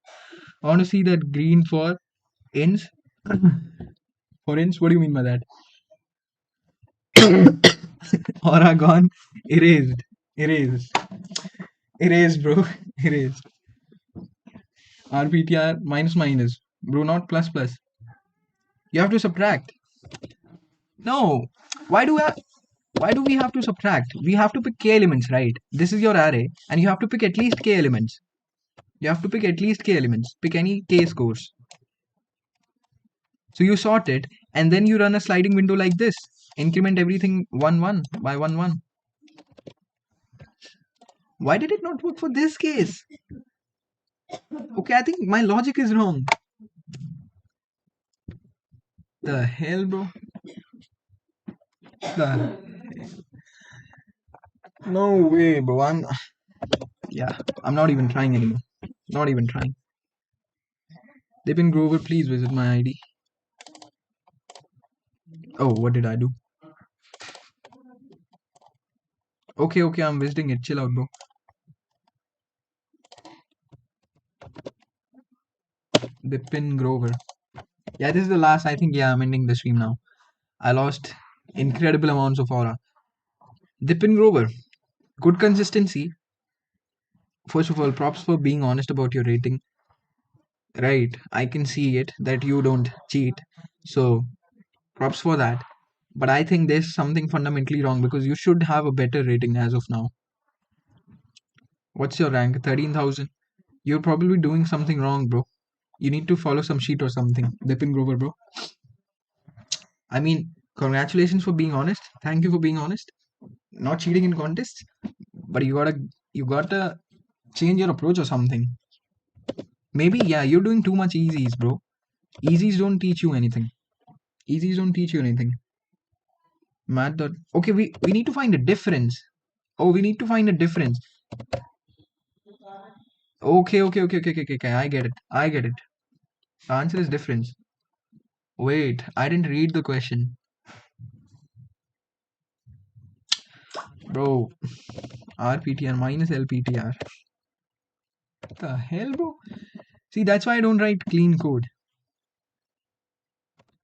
I want to see that green for ins. For ins, what do you mean by that? Oregon erased, bro. Erased. rptr minus, bro, not plus plus. You have to subtract. No, why do we have to subtract? We have to pick k elements, right? This is your array and you have to pick at least k elements. Pick any k scores. So you sort it and then you run a sliding window like this. Increment everything 1 by 1. Why did it not work for this case? Okay, I think my logic is wrong. The hell, bro? No way, bro. I'm not even trying anymore. Not even trying. Dipin Grover, please visit my ID. Oh, what did I do? Okay, I'm visiting it. Chill out, bro. Dipin Grover. Yeah, this is the last. I think, yeah, I'm ending the stream now. I lost incredible amounts of aura. Dipin Grover. Good consistency. First of all, props for being honest about your rating. Right. I can see it that you don't cheat. So, props for that. But I think there's something fundamentally wrong because you should have a better rating as of now. What's your rank? 13,000. You're probably doing something wrong, bro. You need to follow some sheet or something. Dipin Grover, bro. I mean, congratulations for being honest. Thank you for being honest. Not cheating in contests, but you gotta change your approach or something. Maybe, yeah, you're doing too much easies, bro. Easies don't teach you anything. Math. Okay, we need to find a difference. Oh, we need to find a difference. Okay. I get it. The answer is difference. Wait, I didn't read the question. Bro, RPTR minus LPTR. What the hell, bro? See, that's why I don't write clean code.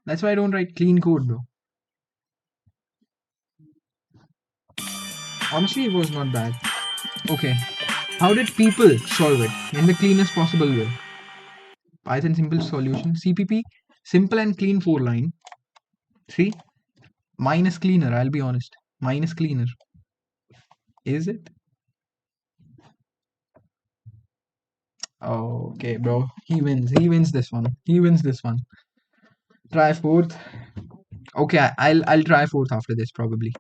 Bro. Honestly, it was not bad. Okay. How did people solve it in the cleanest possible way? Python simple solution. CPP, simple and clean 4-line. See? Minus cleaner, I'll be honest. Minus cleaner. Is it? Okay, bro. He wins this one. Try fourth. Okay, I'll try fourth after this probably.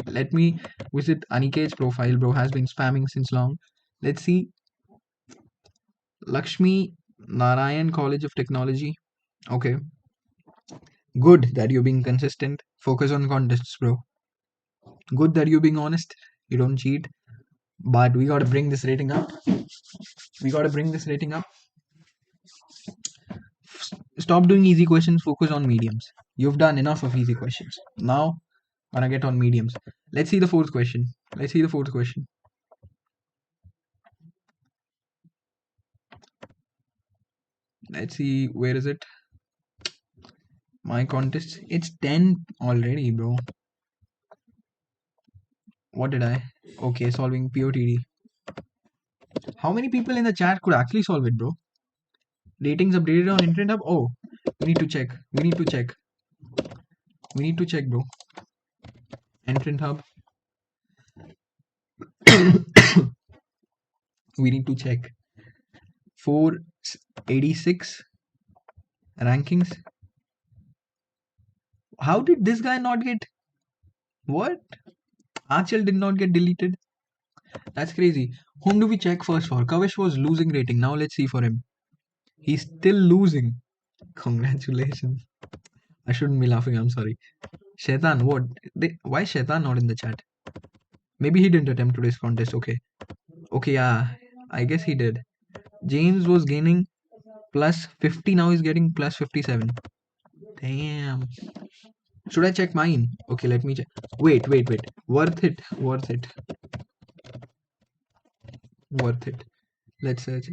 Let me Visit Aniket's profile, bro. Has been spamming since long. Let's see. Lakshmi Narayan College of Technology. Okay. Good that you're being consistent. Focus on contests, bro. Good that you're being honest. You don't cheat. But we gotta bring this rating up. We gotta bring this rating up. Stop doing easy questions. Focus on mediums. You've done enough of easy questions. Now, gonna get on mediums. Let's see the fourth question. Let's see the fourth question. Let's see. Where is it? My contest. It's 10 already, bro. What did I? Okay, solving POTD. How many people in the chat could actually solve it, bro? Ratings updated on Internet Hub? Oh, we need to check. We need to check. We need to check, bro. Entrant Hub. We need to check. 486 rankings. How did this guy not get? What? Achal did not get deleted. That's crazy. Whom do we check first for? Kavish was losing rating. Now let's see for him. He's still losing. Congratulations. I shouldn't be laughing. I'm sorry. Shaitan, what? Why is Shaitan not in the chat? Maybe he didn't attempt today's contest. Okay. Okay, yeah. I guess he did. James was gaining plus 50. Now he's getting plus 57. Damn. Should I check mine? Okay, let me check. Wait. Worth it. Worth it. Worth it. Let's search.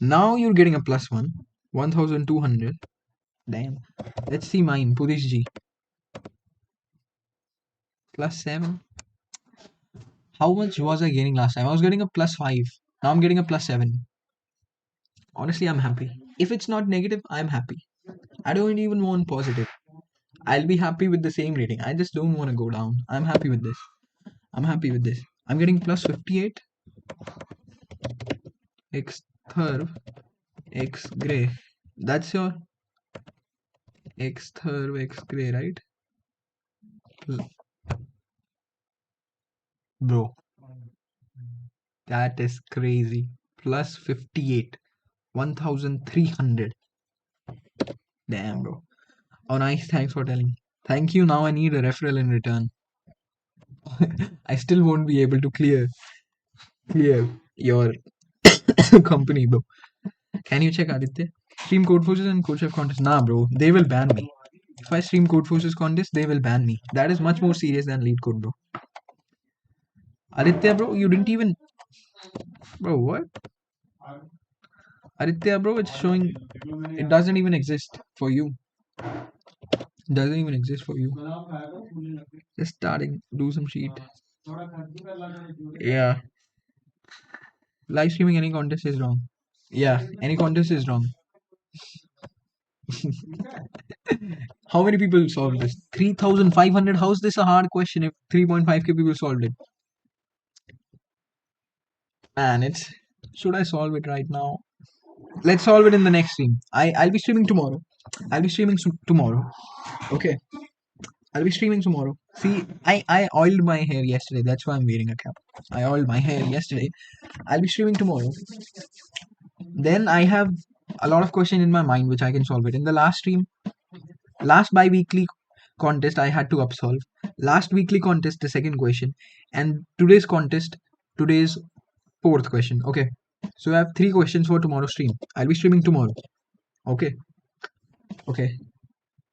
Now you're getting a plus 1. 1200. Damn. Let's see mine. Pudish G. Plus 7. How much was I gaining last time? I was getting a plus 5. Now I'm getting a plus 7. Honestly, I'm happy. If it's not negative, I'm happy. I don't even want positive. I'll be happy with the same rating. I just don't want to go down. I'm happy with this. I'm happy with this. I'm getting plus 58. X third. X gray. That's your X third, X gray, right? Bro. That is crazy. Plus 58. 1300. Damn, bro. Oh, nice. Thanks for telling. Thank you. Now I need a referral in return. I still won't be able to clear your company, bro. Can you check Aditya? Stream Code Forces and Code Chef contest. Nah, bro. They will ban me. If I stream Code Forces contest, they will ban me. That is much more serious than Leetcode, bro. Aditya, bro, you didn't even. Bro, what? Aditya, bro, it's showing. It doesn't even exist for you. It doesn't even exist for you. Just starting. Do some sheet. Yeah. Live streaming any contest is wrong. Yeah, any contest is wrong. How many people solved this? 3,500. How's this a hard question if 3.5k people solved it? Man, it's. Should I solve it right now? Let's solve it in the next stream. I'll be streaming tomorrow. Tomorrow. Okay. I'll be streaming tomorrow. See, I oiled my hair yesterday. That's why I'm wearing a cap. I oiled my hair yesterday. I'll be streaming tomorrow. Then I have a lot of questions in my mind which I can solve it. In the last stream, last bi-weekly contest, I had to upsolve. Last weekly contest, the second question. And today's contest, today's fourth question. Okay. So I have 3 questions for tomorrow's stream. I'll be streaming tomorrow. Okay. Okay.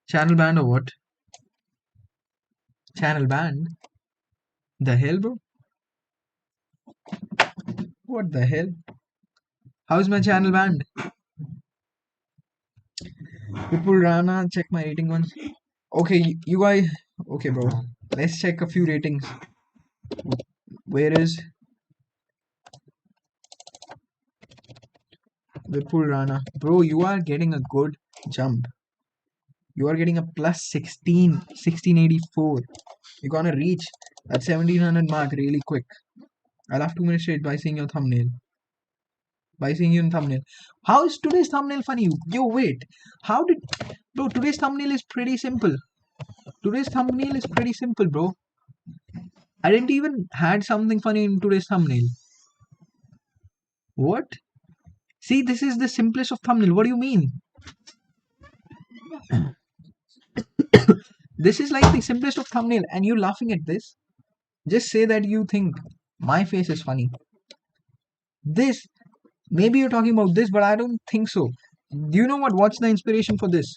Channel banned or what? Channel banned? The hell, bro? What the hell? How is my channel banned? People Rana, check my rating once. Okay, you guys. Okay, bro. Let's check a few ratings. Where is Vipul Rana? Bro, you are getting a good jump. You are getting a plus 16, 1684. You're gonna reach that 1700 mark really quick. I'll have 2 minutes straight by seeing your thumbnail. By seeing you in thumbnail. How is today's thumbnail funny? Yo, wait. How did... Bro, today's thumbnail is pretty simple. Today's thumbnail is pretty simple, bro. I didn't even had something funny in today's thumbnail. What? See, this is the simplest of thumbnail. What do you mean? This is like the simplest of thumbnail, and you laughing at this? Just say that you think my face is funny. This, maybe you're talking about this, but I don't think so. Do you know what? What's the inspiration for this?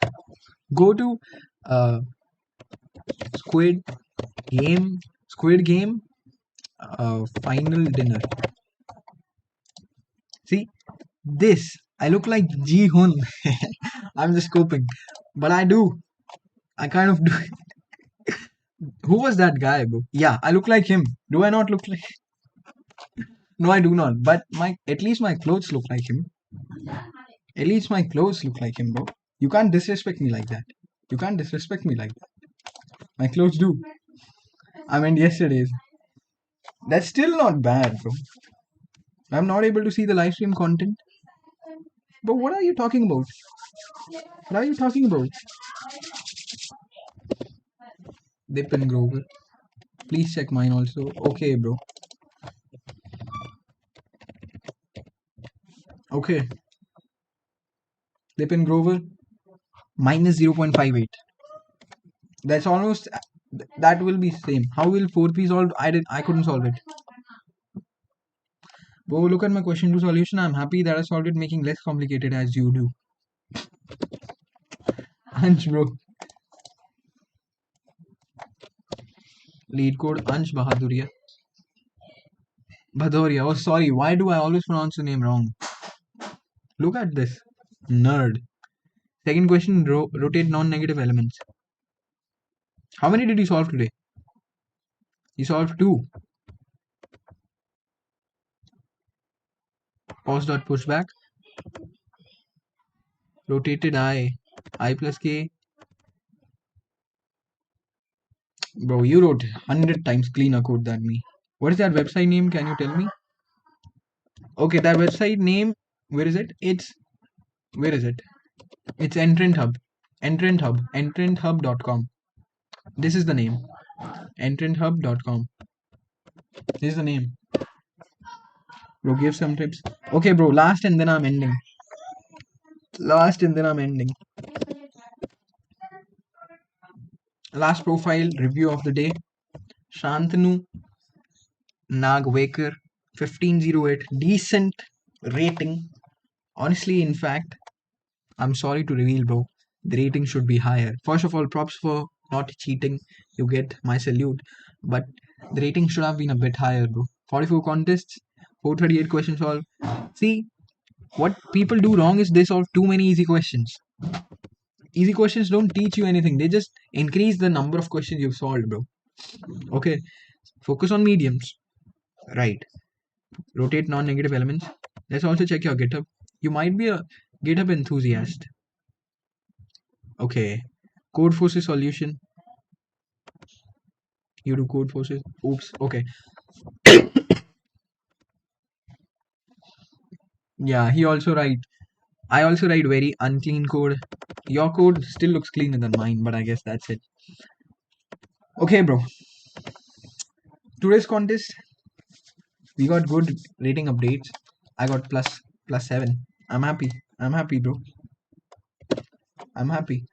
Go to uh, Squid Game, Squid Game, Final Dinner. See, this. I look like Ji Hun. I'm just coping, but I do. I kind of do. Who was that guy, bro? Yeah, I look like him. Do I not look like? No, I do not. But my at least my clothes look like him. At least my clothes look like him, bro. You can't disrespect me like that. You can't disrespect me like that. My clothes do. I meant yesterday's. That's still not bad, bro. I'm not able to see the live stream content. But what are you talking about? What are you talking about? Dip and Grover. Please check mine also. Okay, bro. Okay. Dip and Grover. Minus 0.58. That's almost, that will be same. How will 4p solve? I couldn't solve it. Bro, look at my question to solution. I'm happy that I solved it, making less complicated as you do. Ansh, bro. Leetcode Ansh Bahaduria. Bhadoria. Oh, sorry. Why do I always pronounce the name wrong? Look at this. Nerd. Second question, rotate non-negative elements. How many did you solve today? You solved 2. Pause dot pushback. Rotated I plus k. Bro, you wrote 100 times cleaner code than me. What is that website name? Can you tell me? Okay, that website name, where is it? Where is it? It's Entrant Hub. Entranthub.com. This is the name. Entranthub.com. This is the name. Bro, give some tips. Okay, bro, last and then I'm ending. Last and then I'm ending. Last profile review of the day. Shantanu Nagwekar 1508. Decent rating. Honestly, in fact, I'm sorry to reveal, bro. The rating should be higher. First of all, props for not cheating. You get my salute. But the rating should have been a bit higher, bro. 44 contests, 438 questions solved. See, what people do wrong is they solve too many easy questions. Easy questions don't teach you anything. They just increase the number of questions you've solved, bro. Okay, focus on mediums. Right. Rotate non-negative elements. Let's also check your GitHub. You might be a GitHub enthusiast. Okay. Code forces solution. You do code forces. Oops. Okay. Yeah, he also write. I also write very unclean code. Your code still looks cleaner than mine, but I guess that's it. Okay, bro. Today's contest, we got good rating updates. I got plus 7. I'm happy. I'm happy, bro. I'm happy.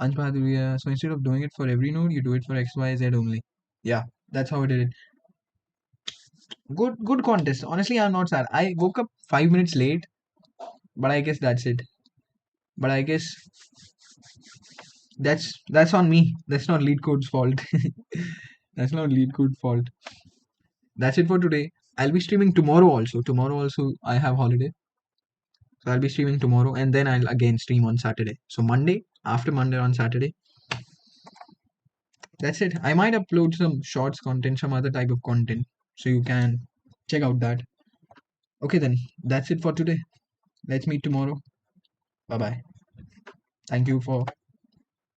So instead of doing it for every node, you do it for X, Y, Z only. Yeah, that's how I did it. Good contest. Honestly, I'm not sad. I woke up 5 minutes late, but I guess that's it. But I guess that's on me. That's not Leetcode's fault. That's not Leetcode's fault. That's it for today. I'll be streaming tomorrow also. Tomorrow also I have holiday. So I'll be streaming tomorrow and then I'll again stream on Saturday. So Monday, after Monday on Saturday. That's it. I might upload some shorts content, some other type of content. So you can check out that. Okay then. That's it for today. Let's meet tomorrow. Bye bye. Thank you for